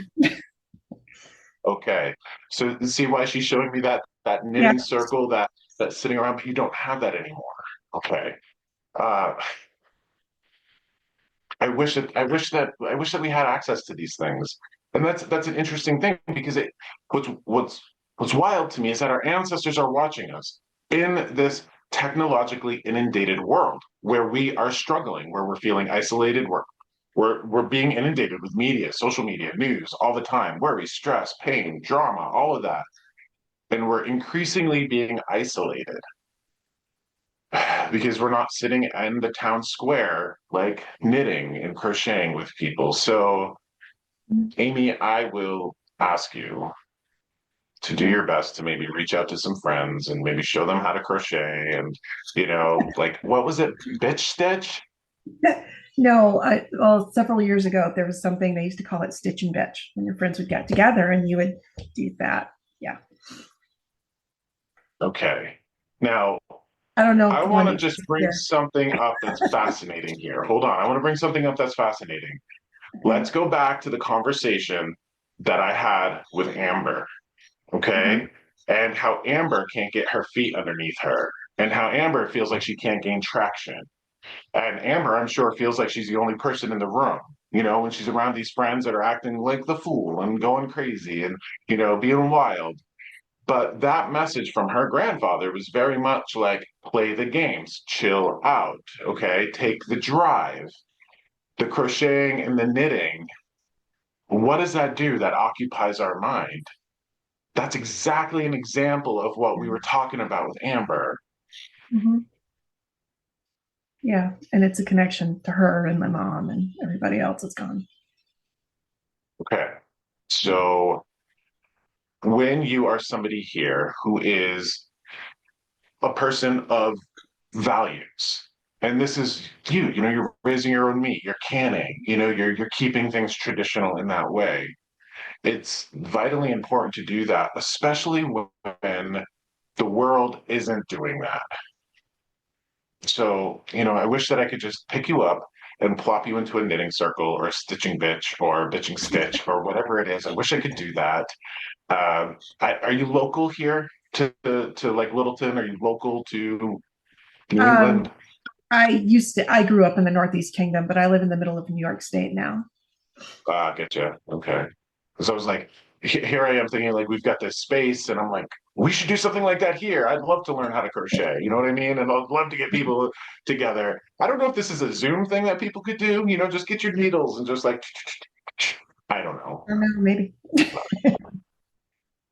Okay. So see why she's showing me that Yeah. knitting circle that's sitting around, but you don't have that anymore. Okay. Uh I wish that we had access to these things. And that's an interesting thing because what's wild to me is that our ancestors are watching us in this technologically inundated world where we are struggling, where we're feeling isolated, we're being inundated with media, social media, news all the time, worry, stress, pain, drama, all of that. And we're increasingly being isolated because we're not sitting in the town square, like knitting and crocheting with people. So, Amy, I will ask you to do your best to maybe reach out to some friends and maybe show them how to crochet and, like, what was it? Bitch stitch? No, well, several years ago, there was something they used to call it stitch and bitch when your friends would get together and you would do that. Yeah. Okay. Now, I don't know I if want one to just exists bring here. something up that's fascinating here. Hold on. I want to bring something up that's fascinating. Let's go back to the conversation that I had with Amber, okay? And how Amber can't get her feet underneath her, and how Amber feels like she can't gain traction. And Amber, I'm sure, feels like she's the only person in the room, when she's around these friends that are acting like the fool and going crazy and, being wild. But that message from her grandfather was very much like play the games, chill out, okay? Take the drive, the crocheting and the knitting. What does that do that occupies our mind? That's exactly an example of what we were talking about with Amber. Mhm. Yeah, and it's a connection to her and my mom and everybody else that's gone. Okay. So when you are somebody here who is a person of values, and this is you're raising your own meat, you're canning, you're keeping things traditional in that way. It's vitally important to do that, especially when the world isn't doing that. So, I wish that I could just pick you up and plop you into a knitting circle or a stitching bitch or bitching stitch or whatever it is. I wish I could do that. Are you local here to like Littleton? Are you local to New Um, England? I grew up in the Northeast Kingdom, but I live in the middle of New York State now. Get you. Okay. So I was like, here I am thinking like we've got this space, and I'm like, we should do something like that here. I'd love to learn how to crochet. You know what I mean? And I'd love to get people together. I don't know if this is a Zoom thing that people could do. Just get your needles and just like, I don't know. I don't know, maybe.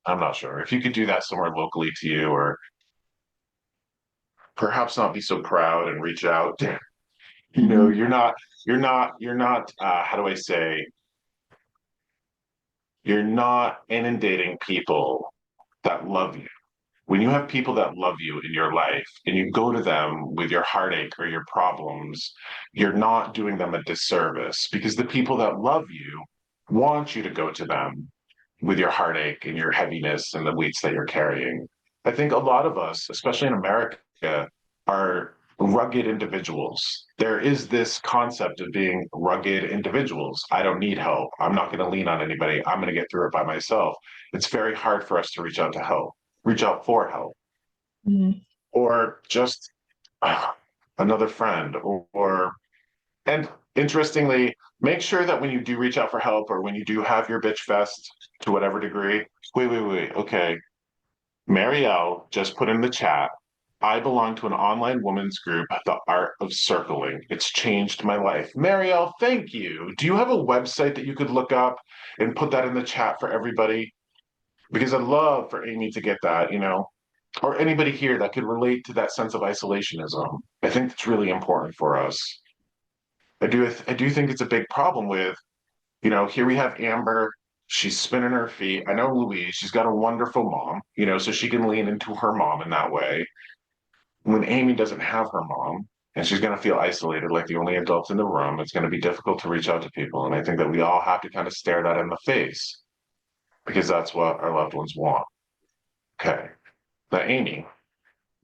I'm not sure if you could do that somewhere locally to you, or perhaps not be so proud and reach out. Mhm. You're not. How do I say? You're not inundating people that love you. When you have people that love you in your life and you go to them with your heartache or your problems, you're not doing them a disservice, because the people that love you want you to go to them with your heartache and your heaviness and the weights that you're carrying. I think a lot of us, especially in America, are rugged individuals. There is this concept of being rugged individuals. I don't need help. I'm not going to lean on anybody. I'm going to get through it by myself. It's very hard for us to reach out for help, Mhm. or just another friend, and interestingly, make sure that when you do reach out for help or when you do have your bitch fest to whatever degree, wait, okay. Marielle just put in the chat, I belong to an online women's group, The Art of Circling. It's changed my life. Marielle, thank you. Do you have a website that you could look up and put that in the chat for everybody? Because I'd love for Amy to get that, or anybody here that could relate to that sense of isolationism. I think it's really important for us. I do think it's a big problem with, here we have Amber. She's spinning her feet. I know Louise, she's got a wonderful mom, so she can lean into her mom in that way. When Amy doesn't have her mom and she's going to feel isolated, like the only adult in the room, it's going to be difficult to reach out to people. And I think that we all have to kind of stare that in the face, because that's what our loved ones want. Okay. Now, Amy,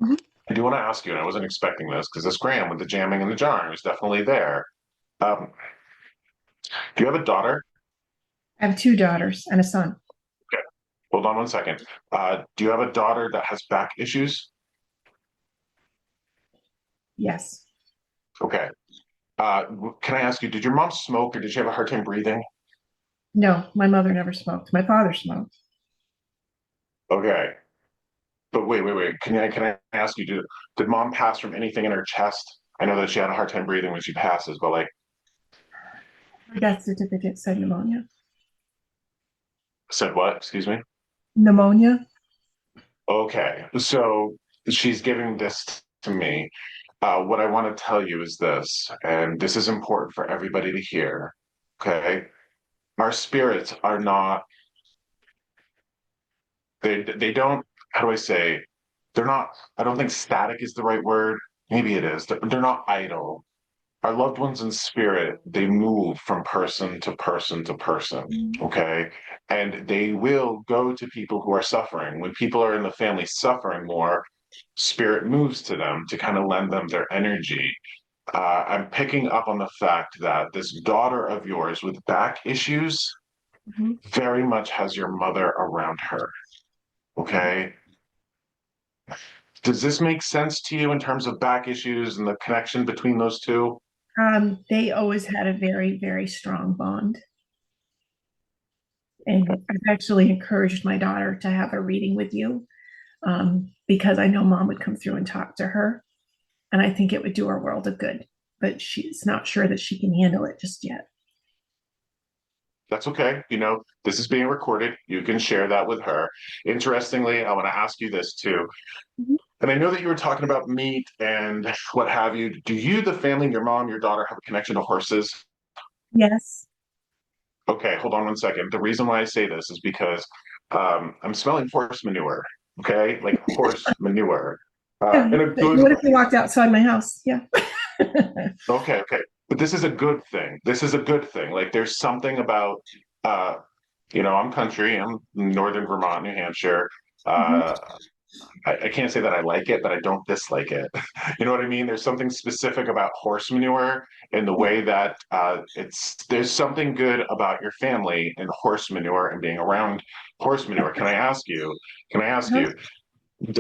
Mhm. I do want to ask you, and I wasn't expecting this because this gram with the jamming and the jarring was definitely there. Um, do you have a daughter? I have two daughters and a son. Okay, hold on one second. Do you have a daughter that has back issues? Yes. Okay. Can I ask you, did your mom smoke or did she have a hard time breathing? No, my mother never smoked. My father smoked. Okay. But wait. Can I ask you, did mom pass from anything in her chest? I know that she had a hard time breathing when she passes, but like Her death certificate said pneumonia. said what? Excuse me? Pneumonia? Okay. So she's giving this to me. What I want to tell you is this, and this is important for everybody to hear. Okay. Our spirits are not, they don't, how do I say, they're not, I don't think static is the right word. Maybe it is. They're not idle. Our loved ones in spirit, they move from person to person to person. Okay. And they will go to people who are suffering. When people are in the family suffering more, spirit moves to them to kind of lend them their energy. I'm picking up on the fact that this daughter of yours with back issues Mhm. very much has your mother around her. Okay. Does this make sense to you in terms of back issues and the connection between those two? They always had a very, very strong bond. And I've actually encouraged my daughter to have a reading with you because I know mom would come through and talk to her. And I think it would do her world of good. But she's not sure that she can handle it just yet. That's okay. This is being recorded. You can share that with her. Interestingly, I want to ask you this too. Mhm. And I know that you were talking about meat and what have you. Do you, the family, your mom, your daughter, have a connection to horses? Yes. Okay, hold on one second. The reason why I say this is because I'm smelling horse manure. Okay, like horse manure, Yeah. in a good What way. if you walked outside my house? Yeah. Okay. But this is a good thing. This is a good thing. Like there's something about uh I'm country, I'm northern Vermont, New Hampshire. Mhm. Uh I can't say that I like it, but I don't dislike it. You know what I mean? There's something specific about horse manure in the way that there's something good about your family and horse manure and being around horse manure. Can I ask Uh-huh. you, is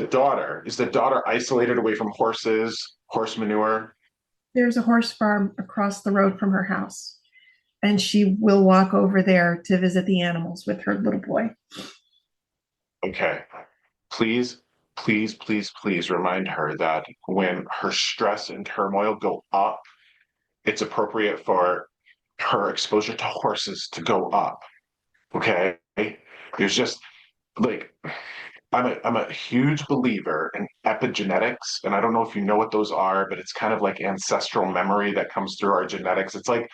the daughter isolated away from horses, horse manure? There's a horse farm across the road from her house, and she will walk over there to visit the animals with her little boy. Okay. Please, please remind her that when her stress and turmoil go up, it's appropriate for her exposure to horses to go up. Okay. There's just like I'm a huge believer in epigenetics, and I don't know if you know what those are, but it's kind of like ancestral memory that comes through our genetics. It's like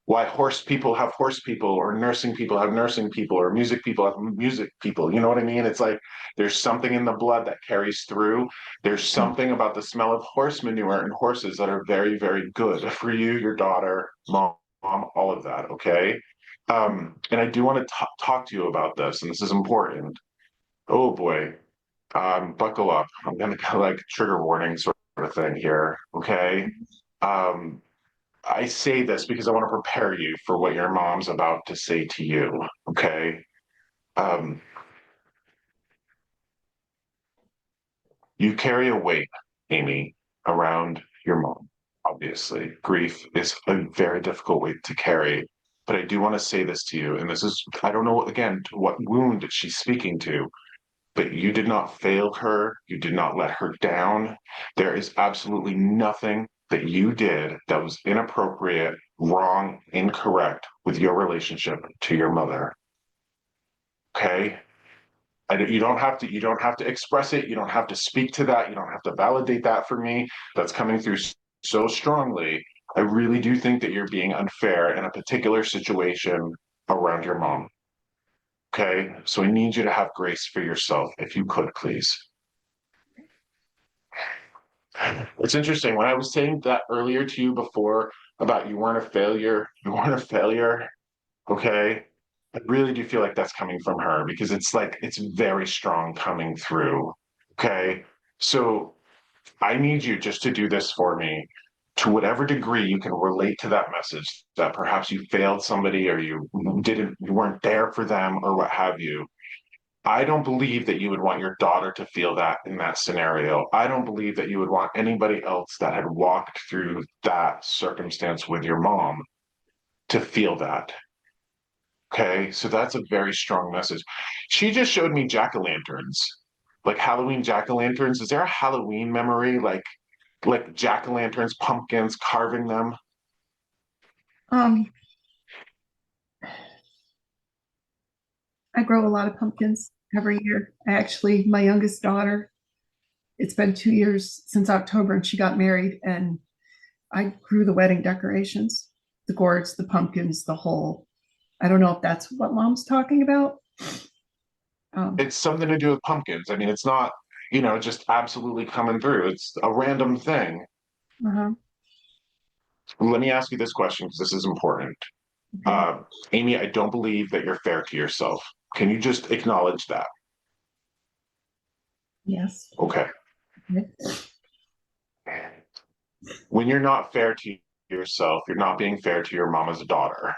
why horse people have horse people, or nursing people have nursing people, or music people have music people. You know what I mean? It's like there's something in the blood that carries through. There's something about the smell of horse manure and horses that are very, very good for you, your daughter, mom, all of that. Okay. And I do want to talk to you about this, and this is important. Oh boy, buckle up. I'm gonna kind of like trigger warning sort of thing here. Okay. Um, I say this because I want to prepare you for what your mom's about to say to you. Okay. Um, you carry a weight, Amy, around your mom. Obviously, grief is a very difficult weight to carry. But I do want to say this to you, and this is, I don't know, again, to what wound she's speaking to, but you did not fail her. You did not let her down. There is absolutely nothing that you did that was inappropriate, wrong, incorrect with your relationship to your mother. Okay? You don't have to express it. You don't have to speak to that. You don't have to validate that for me. That's coming through so strongly. I really do think that you're being unfair in a particular situation around your mom. Okay? So I need you to have grace for yourself, if you could, please. It's interesting. When I was saying that earlier to you before about you weren't a failure, okay? I really do feel like that's coming from her because it's like it's very strong coming through. Okay. So I need you just to do this for me to whatever degree you can relate to that message that perhaps you failed somebody or you weren't there for them or what have you. I don't believe that you would want your daughter to feel that in that scenario. I don't believe that you would want anybody else that had walked through that circumstance with your mom to feel that. Okay, so that's a very strong message. She just showed me jack-o'-lanterns. like Halloween jack-o'-lanterns? Is there a Halloween memory, like jack-o'-lanterns, pumpkins, carving them? Um, I grow a lot of pumpkins every year. Actually, my youngest daughter, it's been 2 years since October and she got married, and I grew the wedding decorations, the gourds, the pumpkins, the whole. I don't know if that's what mom's talking about. It's something to do with pumpkins. I mean, it's not, just absolutely coming through. It's a random thing. Uh-huh. Let me ask you this question because this is important. Okay. Amy, I don't believe that you're fair to yourself. Can you just acknowledge that? Yes. Okay. Okay. When you're not fair to yourself, you're not being fair to your mom as a daughter.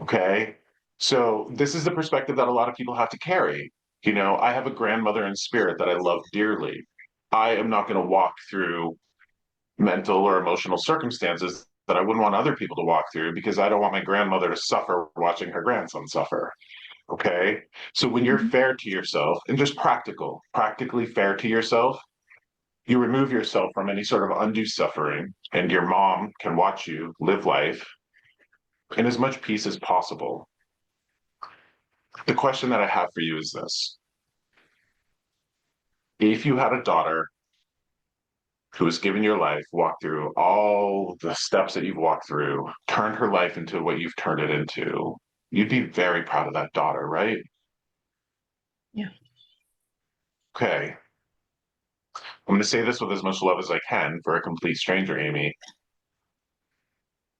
Okay. So this is the perspective that a lot of people have to carry. I have a grandmother in spirit that I love dearly. I am not going to walk through mental or emotional circumstances that I wouldn't want other people to walk through because I don't want my grandmother to suffer watching her grandson suffer. Okay. So when you're Mhm. fair to yourself and just practically fair to yourself, you remove yourself from any sort of undue suffering, and your mom can watch you live life in as much peace as possible. The question that I have for you is this. If you had a daughter who was given your life, walked through all the steps that you've walked through, turned her life into what you've turned it into, you'd be very proud of that daughter, right? Yeah. Okay. I'm going to say this with as much love as I can for a complete stranger, Amy.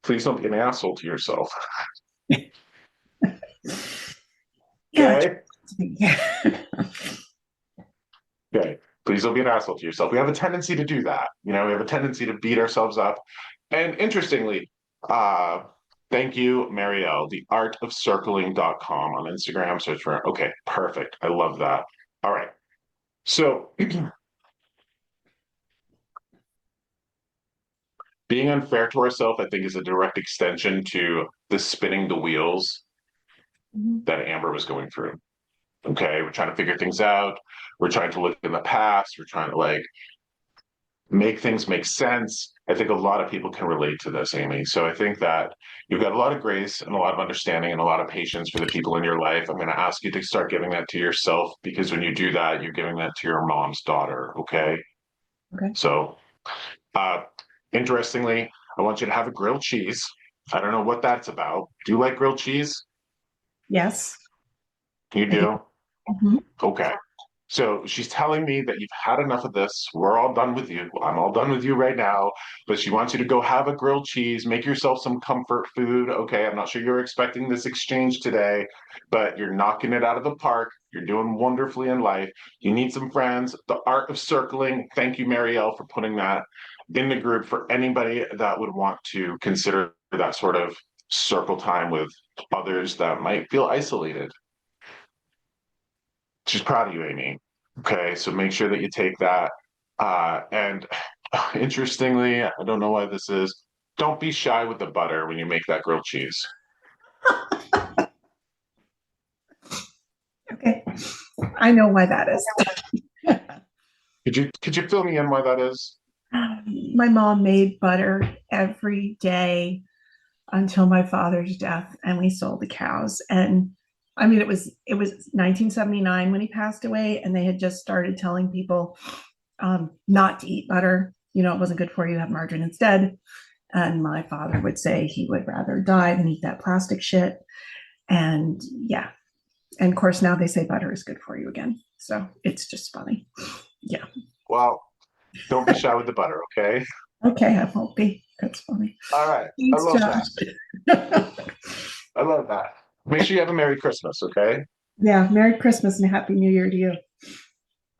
Please don't be an asshole to yourself. Yeah. Okay? Yeah. Okay. Please don't be an asshole to yourself. We have a tendency to do that. We have a tendency to beat ourselves up. And interestingly, uh, thank you, Marielle, theartofcircling.com on Instagram. Search for, okay, perfect. I love that. All right. So being unfair to ourselves, I think, is a direct extension to the spinning the wheels Mhm. that Amber was going through. Okay. We're trying to figure things out. We're trying to look in the past. We're trying to make things make sense. I think a lot of people can relate to this, Amy. So I think that you've got a lot of grace and a lot of understanding and a lot of patience for the people in your life. I'm going to ask you to start giving that to yourself because when you do that, you're giving that to your mom's daughter. Okay. Okay. So, uh, interestingly, I want you to have a grilled cheese. I don't know what that's about. Do you like grilled cheese? Yes. You I do. do? Mhm. Okay. So she's telling me that you've had enough of this. We're all done with you. I'm all done with you right now. But she wants you to go have a grilled cheese, make yourself some comfort food. Okay. I'm not sure you're expecting this exchange today, but you're knocking it out of the park. You're doing wonderfully in life. You need some friends. The art of circling. Thank you, Marielle, for putting that in the group for anybody that would want to consider that sort of circle time with others that might feel isolated. She's proud of you, Amy. Okay, so make sure that you take that. And interestingly, I don't know why this is. Don't be shy with the butter when you make that grilled cheese. Okay. I know why that is. Could you fill me in why that is? My mom made butter every day until my father's death, and we sold the cows. And I mean, it was 1979 when he passed away, and they had just started telling people not to eat butter. It wasn't good for you, have margarine instead. And my father would say he would rather die than eat that plastic shit. And yeah, and of course now they say butter is good for you again. So it's just funny. Yeah. Well, don't be shy with the butter, okay? Okay, I won't be. That's funny. All right. I Thanks, love Josh. that. I love that. Make sure you have a Merry Christmas, okay? Yeah, Merry Christmas and Happy New Year to you.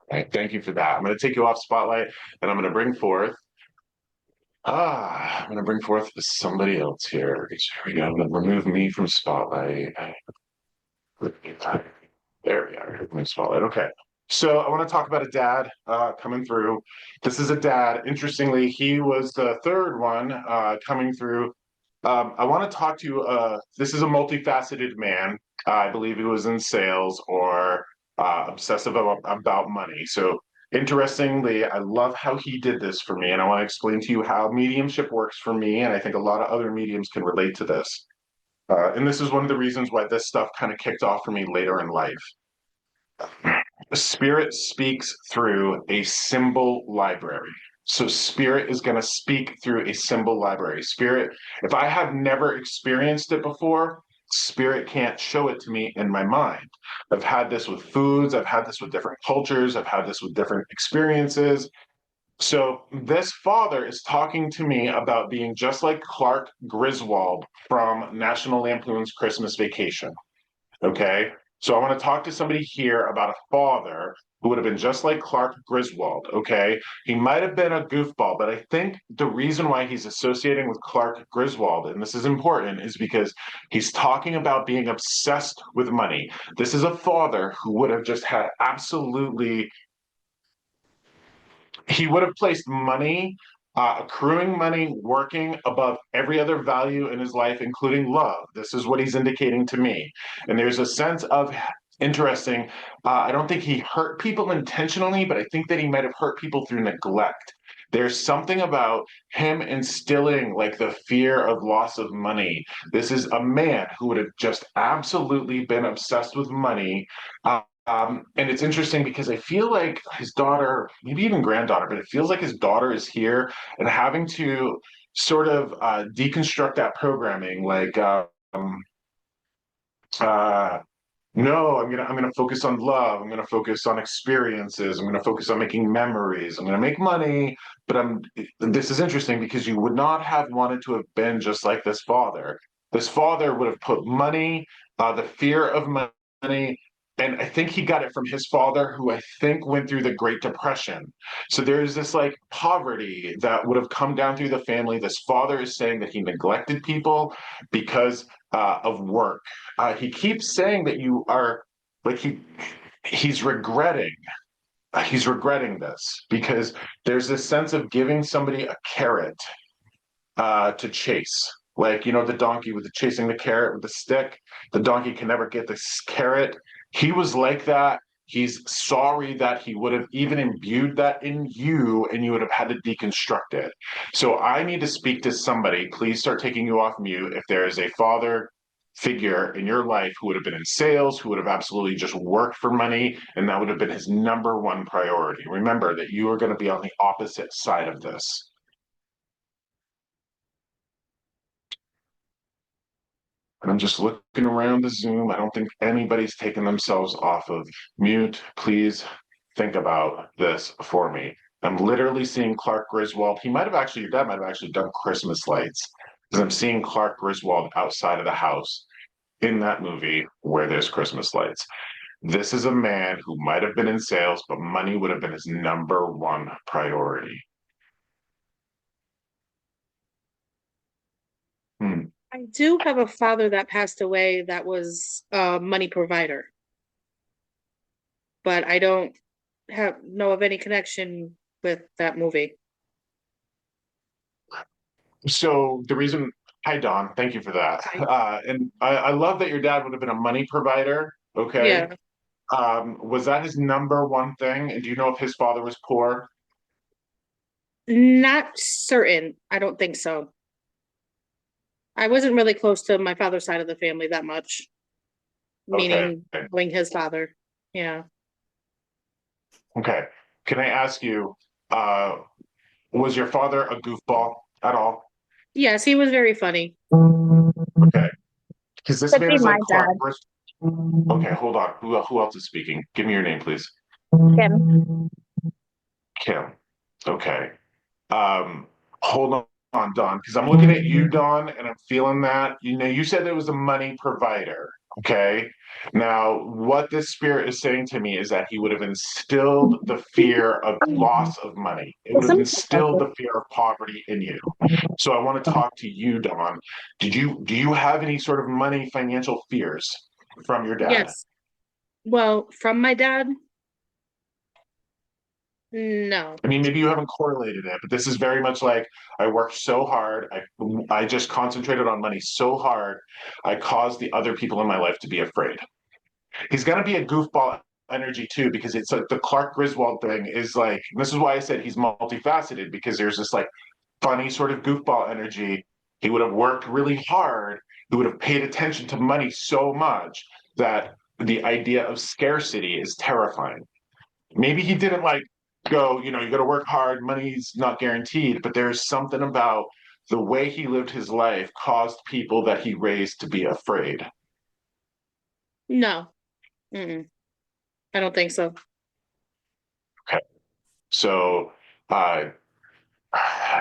All right, thank you for that. I'm going to take you off spotlight and I'm going to bring forth I'm going to bring forth somebody else here. Here we go. I'm going to remove me from spotlight. There we are. Remove spotlight. Okay. So I want to talk about a dad coming through. This is a dad. Interestingly, he was the third one coming through. I want to talk to this is a multifaceted man. I believe he was in sales or obsessive about money. So Interestingly, I love how he did this for me, and I want to explain to you how mediumship works for me, and I think a lot of other mediums can relate to this. And this is one of the reasons why this stuff kind of kicked off for me later in life. Spirit speaks through a symbol library. So spirit is going to speak through a symbol library. Spirit, if I have never experienced it before, spirit can't show it to me in my mind. I've had this with foods, I've had this with different cultures, I've had this with different experiences. So this father is talking to me about being just like Clark Griswold from National Lampoon's Christmas Vacation. Okay. So I want to talk to somebody here about a father who would have been just like Clark Griswold. Okay. He might have been a goofball, but I think the reason why he's associating with Clark Griswold, and this is important, is because he's talking about being obsessed with money. This is a father who would have just had absolutely, he would have placed money, accruing money, working above every other value in his life, including love. This is what he's indicating to me. And there's a sense of interesting. I don't think he hurt people intentionally, but I think that he might have hurt people through neglect. There's something about him instilling like the fear of loss of money. This is a man who would have just absolutely been obsessed with money. And it's interesting because I feel like his daughter, maybe even granddaughter, but it feels like his daughter is here and having to sort of deconstruct that programming. Like, uh, no, I'm gonna focus on love. I'm gonna focus on experiences. I'm gonna focus on making memories. I'm gonna make money. But this is interesting because you would not have wanted to have been just like this father. This father would have put money, the fear of money, and I think he got it from his father, who I think went through the Great Depression. So there's this like poverty that would have come down through the family. This father is saying that he neglected people because of work. He keeps saying that you are like he's regretting. He's regretting this because there's this sense of giving somebody a carrot to chase. Like, you know, the donkey with the chasing the carrot with the stick. The donkey can never get this carrot. He was like that. He's sorry that he would have even imbued that in you and you would have had to deconstruct it. So I need to speak to somebody. Please start taking you off mute. If there is a father figure in your life who would have been in sales, who would have absolutely just worked for money, and that would have been his number one priority. Remember that you are going to be on the opposite side of this. And I'm just looking around the Zoom. I don't think anybody's taken themselves off of mute. Please think about this for me. I'm literally seeing Clark Griswold. He might have actually, your dad might have actually done Christmas lights because I'm seeing Clark Griswold outside of the house in that movie where there's Christmas lights. This is a man who might have been in sales, but money would have been his number one priority. Hmm. I do have a father that passed away that was a money provider, but I don't know of any connection with that movie. So the reason, hi Don, thank you for that. And I love that your dad would have been a money provider. Okay. Yeah, Was that his number one thing? And do you know if his father was poor? not certain. I don't think so. I wasn't really close to my father's side of the family that much, meaning knowing his father. Yeah. Okay. Can I ask you, was your father a goofball at all? Yes, he was very funny. Okay. Because this Could man be is like my Clark dad. Okay, hold on. Who else is speaking? Give me your name, please. Kim. Kim. Okay. Hold on, Don, because I'm looking at you, Don, and I'm feeling that. You know, you said it was a money provider. Okay. Now, what this spirit is saying to me is that he would have instilled the fear of loss of money. It would have instilled the fear of poverty in you. So I want to talk to you, Don. Do you have any sort of money financial fears from your dad? Yes. Well, from my dad, no. I mean, maybe you haven't correlated it, but this is very much like I worked so hard. I just concentrated on money so hard. I caused the other people in my life to be afraid. He's going to be a goofball energy too, because it's like the Clark Griswold thing is like, this is why I said he's multifaceted, because there's this like funny sort of goofball energy. He would have worked really hard. He would have paid attention to money so much that the idea of scarcity is terrifying. Maybe he didn't like go, you got to work hard, money's not guaranteed, but there's something about the way he lived his life caused people that he raised to be afraid. No. Mm-mm. I don't think so. So,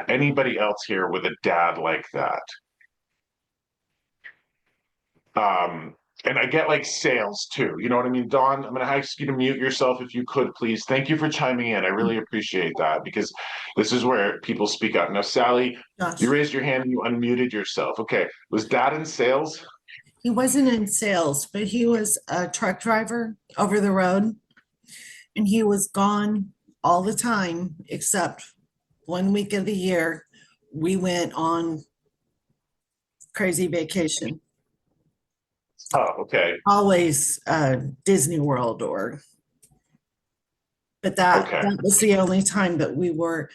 anybody else here with a dad like that? And I get like sales too. You know what I mean? Dawn, I'm going to ask you to mute yourself if you could, please. Thank you for chiming in. I really appreciate that, because this is where people speak up. Now, Sally, Josh, you raised your hand and you unmuted yourself. Okay. Was Dad in sales? he wasn't in sales, but he was a truck driver over the road. And he was gone all the time, except 1 week of the year, we went on crazy vacation. Oh, okay. Always Disney World but Okay. that was the only time that we were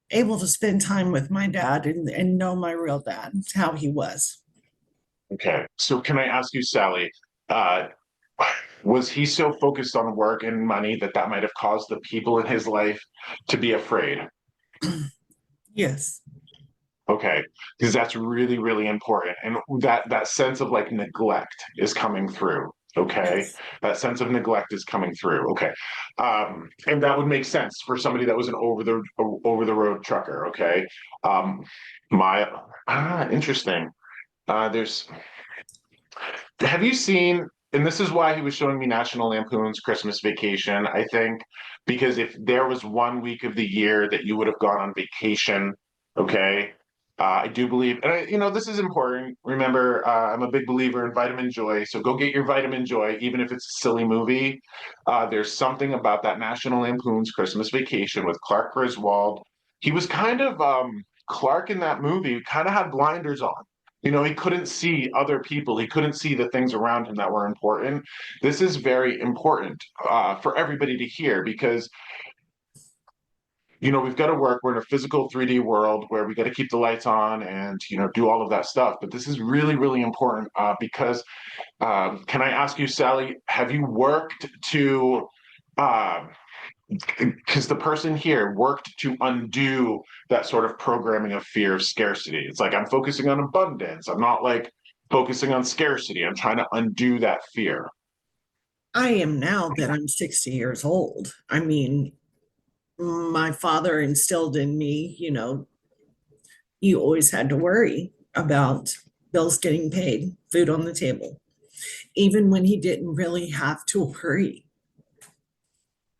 able to spend time with my dad and know my real dad, how he was. Okay. So can I ask you, Sally, was he so focused on work and money that might have caused the people in his life to be afraid? Yes. Okay, because that's really, really important. And that sense of like neglect is coming through. Okay. Yes. That sense of neglect is coming through. Okay. And that would make sense for somebody that was an over the road trucker. Okay. Interesting. Have you seen, and this is why he was showing me National Lampoon's Christmas Vacation, I think, because if there was 1 week of the year that you would have gone on vacation, okay, I do believe, and this is important. Remember, I'm a big believer in vitamin joy, so go get your vitamin joy, even if it's a silly movie. There's something about that National Lampoon's Christmas Vacation with Clark Griswold. He was kind of Clark in that movie, kind of had blinders on. He couldn't see other people. He couldn't see the things around him that were important. This is very important for everybody to hear, because we've got to work. We're in a physical 3D world where we got to keep the lights on and, do all of that stuff. But this is really, really important because can I ask you, Sally, have you worked to, because the person here worked to undo that sort of programming of fear of scarcity. It's like, I'm focusing on abundance. I'm not like focusing on scarcity. I'm trying to undo that fear. I am now that I'm 60 years old. I mean, my father instilled in me, you always had to worry about bills getting paid, food on the table, even when he didn't really have to worry.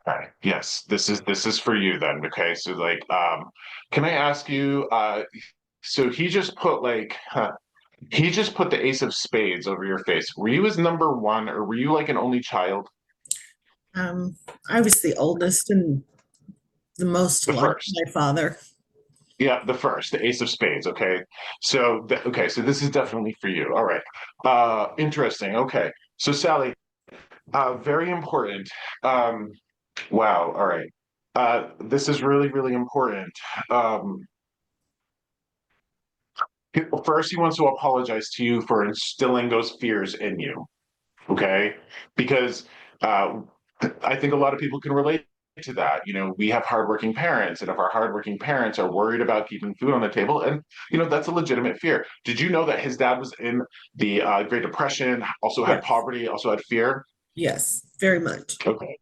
Okay. Yes, this is for you then. Okay. So like, can I ask you, so he just put the ace of spades over your face. Were you his number one, or were you like an only child? I was the oldest and the most The like first. my father. Yeah, the ace of spades. Okay. So, so this is definitely for you. All right. Interesting. Okay. So Sally, very important. Wow. All right. This is really, really important. First, he wants to apologize to you for instilling those fears in you. Okay. Because I think a lot of people can relate to that. We have hardworking parents, and if our hardworking parents are worried about keeping food on the table, and that's a legitimate fear. Did you know that his dad was in the Great Depression, also had Yes. poverty, also had fear? Yes, very much. Okay.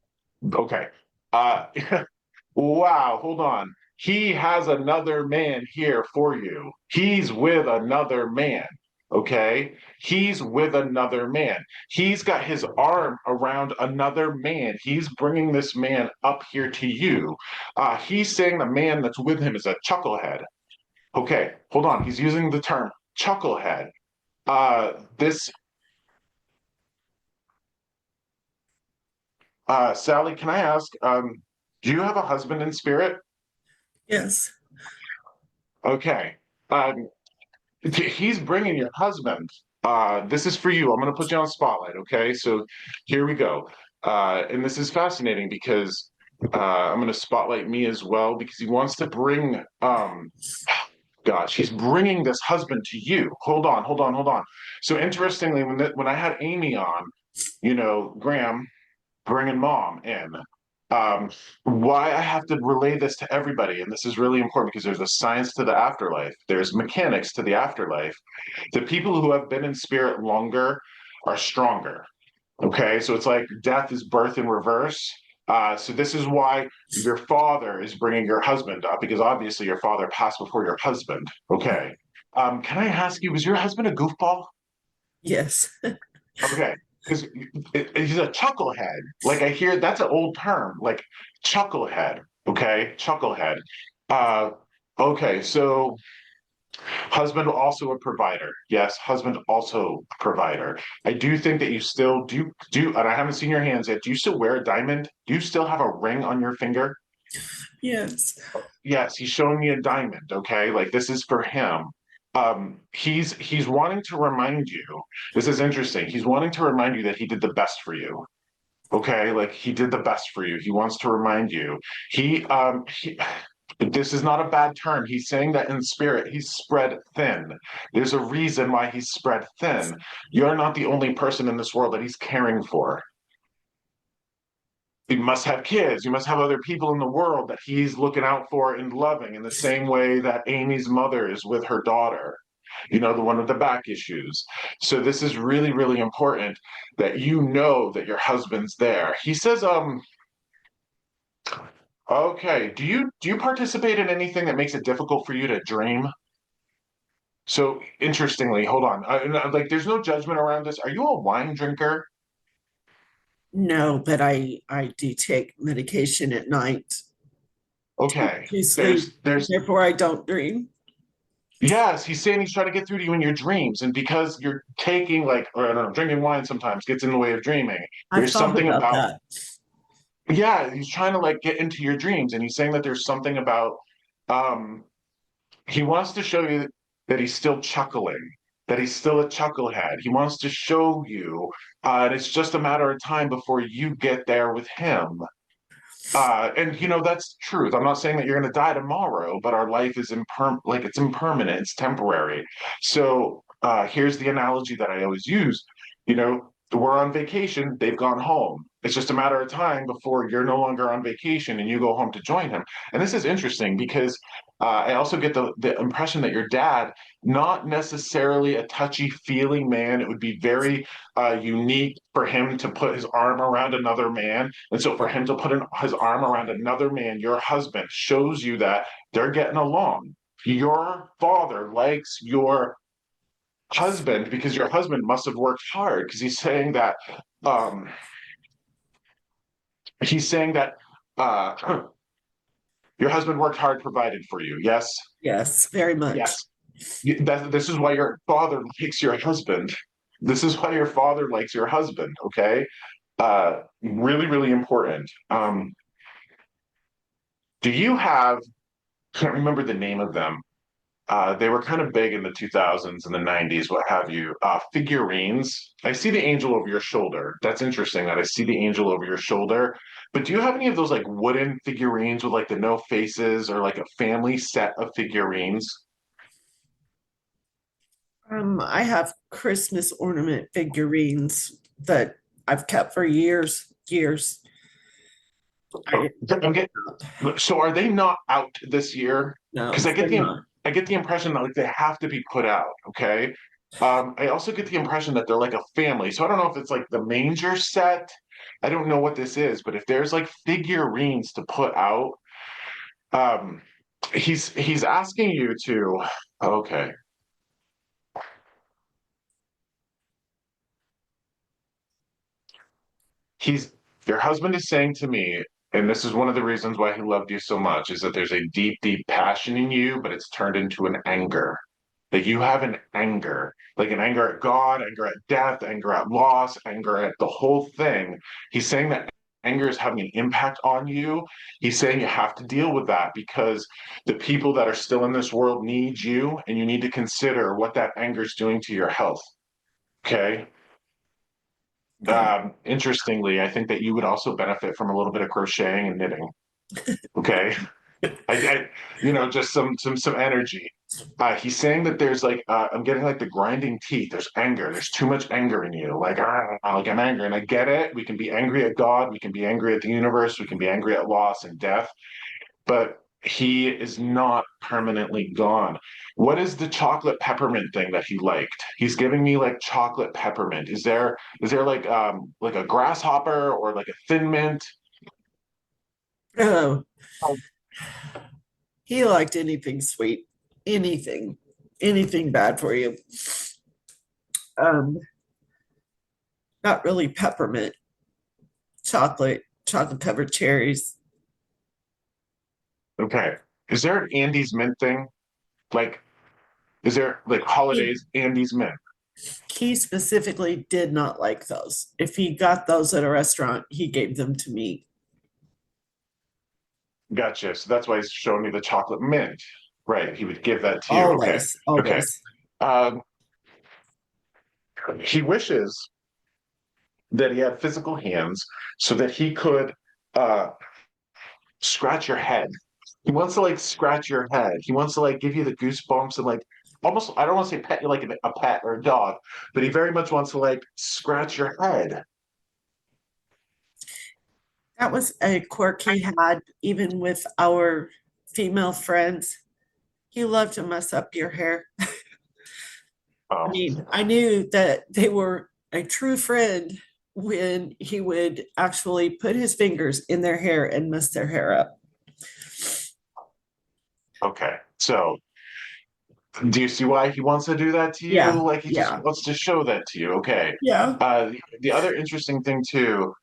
Wow, hold on. He has another man here for you. He's with another man. Okay. He's with another man. He's got his arm around another man. He's bringing this man up here to you. He's saying the man that's with him is a chucklehead. Okay, hold on. He's using the term chucklehead. Sally, can I ask, do you have a husband in spirit? Yes. Okay. He's bringing your husband. This is for you. I'm going to put you on spotlight. Okay. So here we go. And this is fascinating because I'm going to spotlight me as well because he wants to bring, gosh, he's bringing this husband to you. Hold on, hold on, hold on. So interestingly, when I had Amy on, Graham bringing mom in. Why I have to relay this to everybody, and this is really important because there's a science to the afterlife, there's mechanics to the afterlife. The people who have been in spirit longer are stronger. Okay, so it's like death is birth in reverse. So this is why your father is bringing your husband up because obviously your father passed before your husband. Okay. Can I ask you, was your husband a goofball? Yes. Okay, because he's a chucklehead. Like I hear that's an old term, like chucklehead. Okay, chucklehead. Uh, okay, so husband also a provider. Yes, husband also a provider. I do think that you still do, and I haven't seen your hands yet. Do you still wear a diamond? Do you still have a ring on your finger? Yes. Yes, he's showing me a diamond. Okay, like this is for him. He's wanting to remind you. This is interesting. He's wanting to remind you that he did the best for you. Okay, like he did the best for you. He wants to remind you. He this is not a bad term. He's saying that in spirit, he's spread thin. There's a reason why he's spread thin. You're not the only person in this world that he's caring for. You must have kids. You must have other people in the world that he's looking out for and loving in the same way that Amy's mother is with her daughter, the one with the back issues. So this is really, really important that you know that your husband's there. He says, okay, do you participate in anything that makes it difficult for you to dream? So interestingly, hold on. Like there's no judgment around this. Are you a wine drinker? No, but I do take medication at night Okay. to sleep. There's Therefore, I don't dream. Yes, he's saying he's trying to get through to you in your dreams. And because you're taking like, or I don't know, drinking wine sometimes gets in the way of dreaming. I've There's thought something about about, that. yeah, he's trying to like get into your dreams. And he's saying that there's something about, um, he wants to show you that he's still chuckling, that he's still a chucklehead. He wants to show you, and it's just a matter of time before you get there with him. And that's truth. I'm not saying that you're going to die tomorrow, but our life is like it's impermanent, it's temporary. So here's the analogy that I always use. We're on vacation, they've gone home. It's just a matter of time before you're no longer on vacation and you go home to join him. And this is interesting because I also get the impression that your dad, not necessarily a touchy feeling man, it would be very unique for him to put his arm around another man. And so for him to put his arm around another man, your husband, shows you that they're getting along. Your father likes your husband because your husband must have worked hard because um he's saying that uh your husband worked hard, provided for you. Yes. Yes, very much. Yes. This is why your father likes your husband. This is why your father likes your husband. Okay. Really, really important. Do you have, can't remember the name of them. They were kind of big in the 2000s and the 90s, what have you. Figurines. I see the angel over your shoulder. That's interesting that I see the angel over your shoulder. But do you have any of those like wooden figurines with like the no faces or like a family set of figurines? I have Christmas ornament figurines that I've kept for years, years. Okay. So are they not out this year? No, Because they're not. I get the impression that like they have to be put out. Okay. I also get the impression that they're like a family. So I don't know if it's like the manger set. I don't know what this is, but if there's like figurines to put out, um, he's asking you to. Okay. He's Your husband is saying to me, and this is one of the reasons why he loved you so much, is that there's a deep, deep passion in you, but it's turned into an anger. That you have an anger, like an anger at God, anger at death, anger at loss, anger at the whole thing. He's saying that anger is having an impact on you. He's saying you have to deal with that because the people that are still in this world need you, and you need to consider what that anger is doing to your health. Okay. Interestingly, I think that you would also benefit from a little bit of crocheting and knitting. Okay. Just some energy. He's saying that there's like I'm getting like the grinding teeth. There's anger. There's too much anger in you. Like I'm angry, and I get it. We can be angry at God. We can be angry at the universe. We can be angry at loss and death. But he is not permanently gone. What is the chocolate peppermint thing that he liked? He's giving me like chocolate peppermint. Is there like a grasshopper or like a thin mint? Oh, he liked anything sweet, anything, anything bad for you. Um, Not really peppermint, chocolate covered cherries. Okay. Is there an Andes mint thing? Like, is there like holidays Andes mint? He specifically did not like those. If he got those at a restaurant, he gave them to me. Gotcha. So that's why he's showing me the chocolate mint. Right. He would give that to you. Okay. Always, Okay. always. Um, he wishes that he had physical hands so that he could uh scratch your head. He wants to like scratch your head. He wants to like give you the goosebumps and like almost, I don't want to say pet you like a pet or a dog, but he very much wants to like scratch your head. That was a quirk he had, even with our female friends. He loved to mess up your hair. I Um, mean, I knew that they were a true friend when he would actually put his fingers in their hair and mess their hair up. okay. So do you see why he wants to do that to you? Yeah, Like he just yeah, wants to show that to you. Okay. yeah. The other interesting thing too,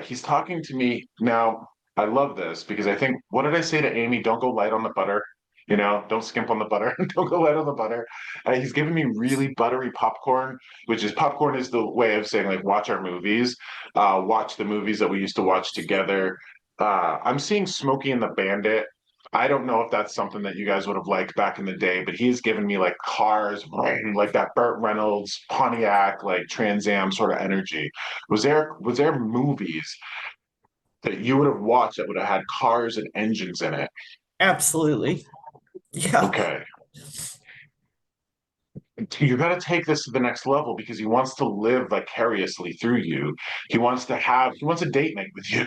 he's talking to me now. I love this because I think, what did I say to Amy? Don't go light on the butter. Don't skimp on the butter. Don't go light on the butter. He's giving me really buttery popcorn, which is popcorn is the way of saying like watch our movies, watch the movies that we used to watch together. I'm seeing Smokey and the Bandit. I don't know if that's something that you guys would have liked back in the day, but he's given me like cars, like that Burt Reynolds Pontiac, like Trans Am sort of energy. Was there movies that you would have watched that would have had cars and engines in it? Absolutely. Yeah. Okay. You got to take this to the next level because he wants to live vicariously through you. He wants a date night with you.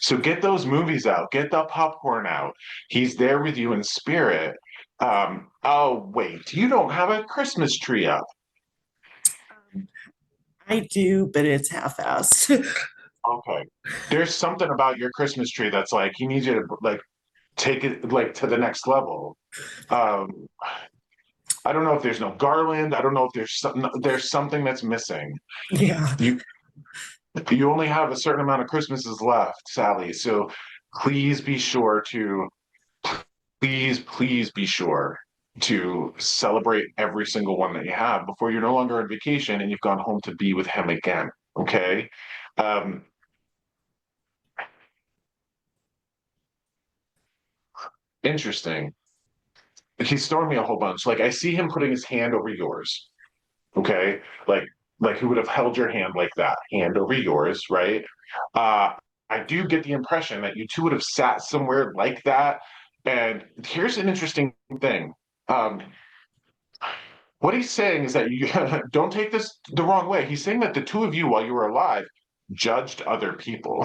So get those movies out, get the popcorn out. He's there with you in spirit. Oh, wait, you don't have a Christmas tree up. I do, but it's half-assed. Okay. There's something about your Christmas tree that's like, he needs you to like take it like to the next level. Um, I don't know if there's no garland. I don't know if there's something that's missing. Yeah. You you only have a certain amount of Christmases left, Sally. So please be sure to please be sure to celebrate every single one that you have before you're no longer on vacation and you've gone home to be with him again. Okay. Um, Interesting. He's throwing me a whole bunch. Like I see him putting his hand over yours. Okay. Like who would have held your hand like that, hand over yours, right? Uh, I do get the impression that you two would have sat somewhere like that. And here's an interesting thing. Um, what he's saying is that you don't take this the wrong way. He's saying that the two of you, while you were alive, judged other people.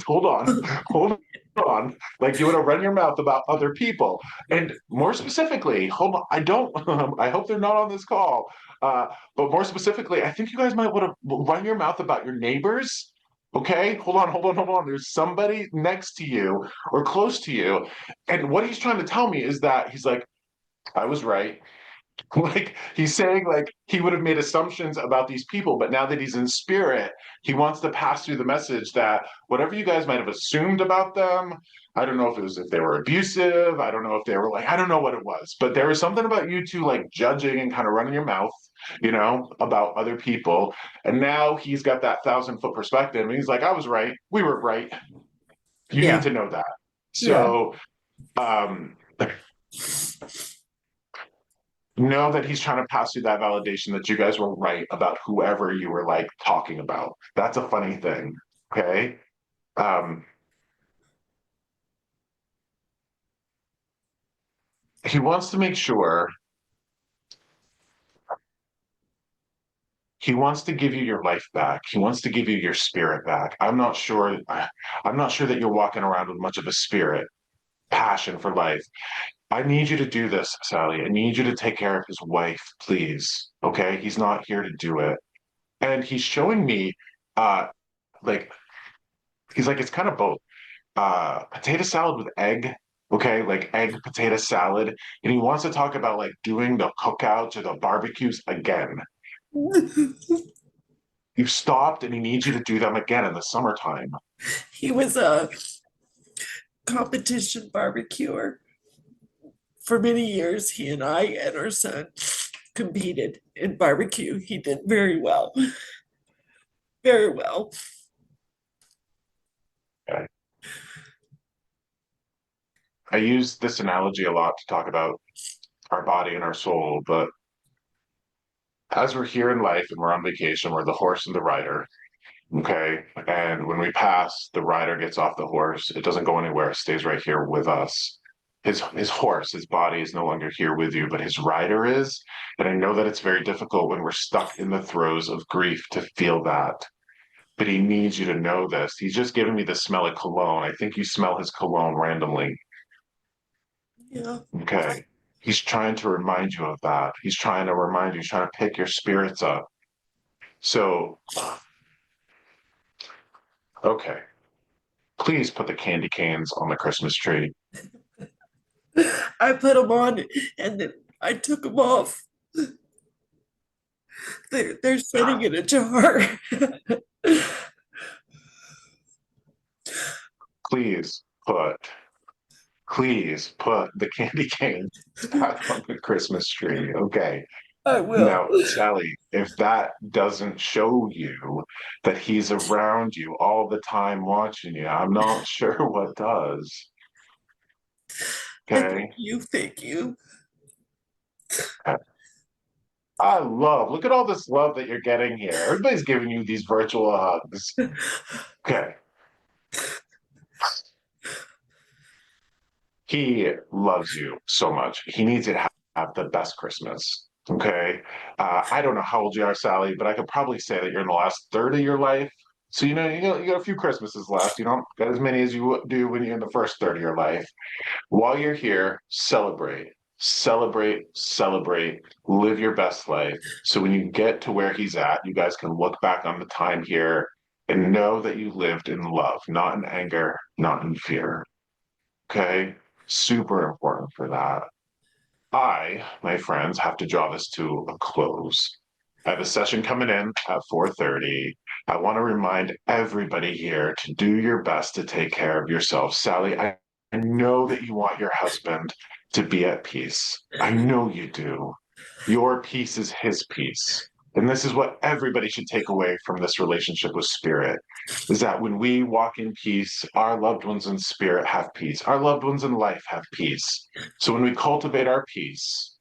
Hold on. Like you would have run your mouth about other people. And more specifically, hold on. I don't, I hope they're not on this call. Uh, but more specifically, I think you guys might want to run your mouth about your neighbors. Okay, hold on. There's somebody next to you or close to you. And what he's trying to tell me is that he's like, I was right. Like he's saying like he would have made assumptions about these people, but now that he's in spirit, he wants to pass through the message that whatever you guys might have assumed about them, I don't know if they were abusive, I don't know if they were like, I don't know what it was, but there was something about you two like judging and kind of running your mouth, about other people. And now he's got that 1,000-foot perspective and he's like, I was right, we were right. You Yeah. need to know that. Yeah. So um know that he's trying to pass you that validation that you guys were right about whoever you were like talking about. That's a funny thing. Okay. Um, he wants to make sure he wants to give you your life back. He wants to give you your spirit back. I'm not sure that you're walking around with much of a spirit, passion for life. I need you to do this, Sally. I need you to take care of his wife, please. Okay? He's not here to do it. And he's showing me like he's like it's kind of both. Potato salad with egg. Okay, like egg potato salad. And he wants to talk about like doing the cookouts or the barbecues again. You've stopped and he needs you to do them again in the summertime. He was a competition barbecuer. For many years, he and I and our son competed in barbecue. He did very well. Very well. Okay. I use this analogy a lot to talk about our body and our soul, but as we're here in life and we're on vacation, we're the horse and the rider. Okay. And when we pass, the rider gets off the horse. It doesn't go anywhere, it stays right here with us. His horse, his body is no longer here with you, but his rider is. And I know that it's very difficult when we're stuck in the throes of grief to feel that. But he needs you to know this. He's just giving me the smell of cologne. I think you smell his cologne randomly. Yeah. Okay. He's trying to remind you of that. He's trying to remind you, he's trying to pick your spirits up. So, okay. Please put the candy canes on the Christmas tree. I put them on and then I took them off. They're sitting in a jar. Please put the candy canes back on the Christmas tree. Okay. I will. Now, Sally, if that doesn't show you that he's around you all the time watching you, I'm not sure what does. Okay. Thank you. Look at all this love that you're getting here. Everybody's giving you these virtual hugs. Okay. He loves you so much. He needs you to have the best Christmas. Okay. I don't know how old you are, Sally, but I could probably say that you're in the last third of your life. So, you got a few Christmases left. You don't got as many as you do when you're in the first third of your life. While you're here, celebrate, live your best life. So when you get to where he's at, you guys can look back on the time here and know that you lived in love, not in anger, not in fear. Okay? Super important for that. I, my friends, have to draw this to a close. I have a session coming in at 4:30. I want to remind everybody here to do your best to take care of yourself. Sally, I know that you want your husband to be at peace. I know you do. Your peace is his peace. And this is what everybody should take away from this relationship with spirit, is that when we walk in peace, our loved ones in spirit have peace. Our loved ones in life have peace. So when we cultivate our peace,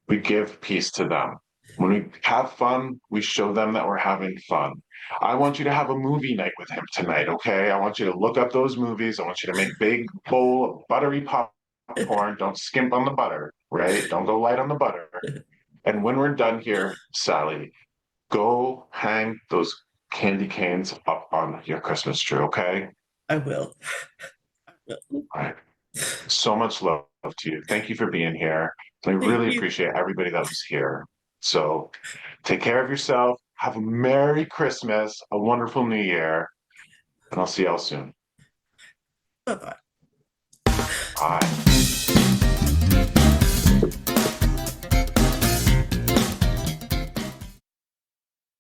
we give peace to them. When we have fun, we show them that we're having fun. I want you to have a movie night with him tonight, okay? I want you to look up those movies. I want you to make big bowl of buttery popcorn. Don't skimp on the butter, right? Don't go light on the butter. And when we're done here, Sally, go hang those candy canes up on your Christmas tree, okay? I will. All right. So much love to you. Thank you for being here. I Thank really you. appreciate everybody that was here. So take care of yourself. Have a Merry Christmas, a wonderful New Year, and I'll see y'all soon. Bye-bye. Bye.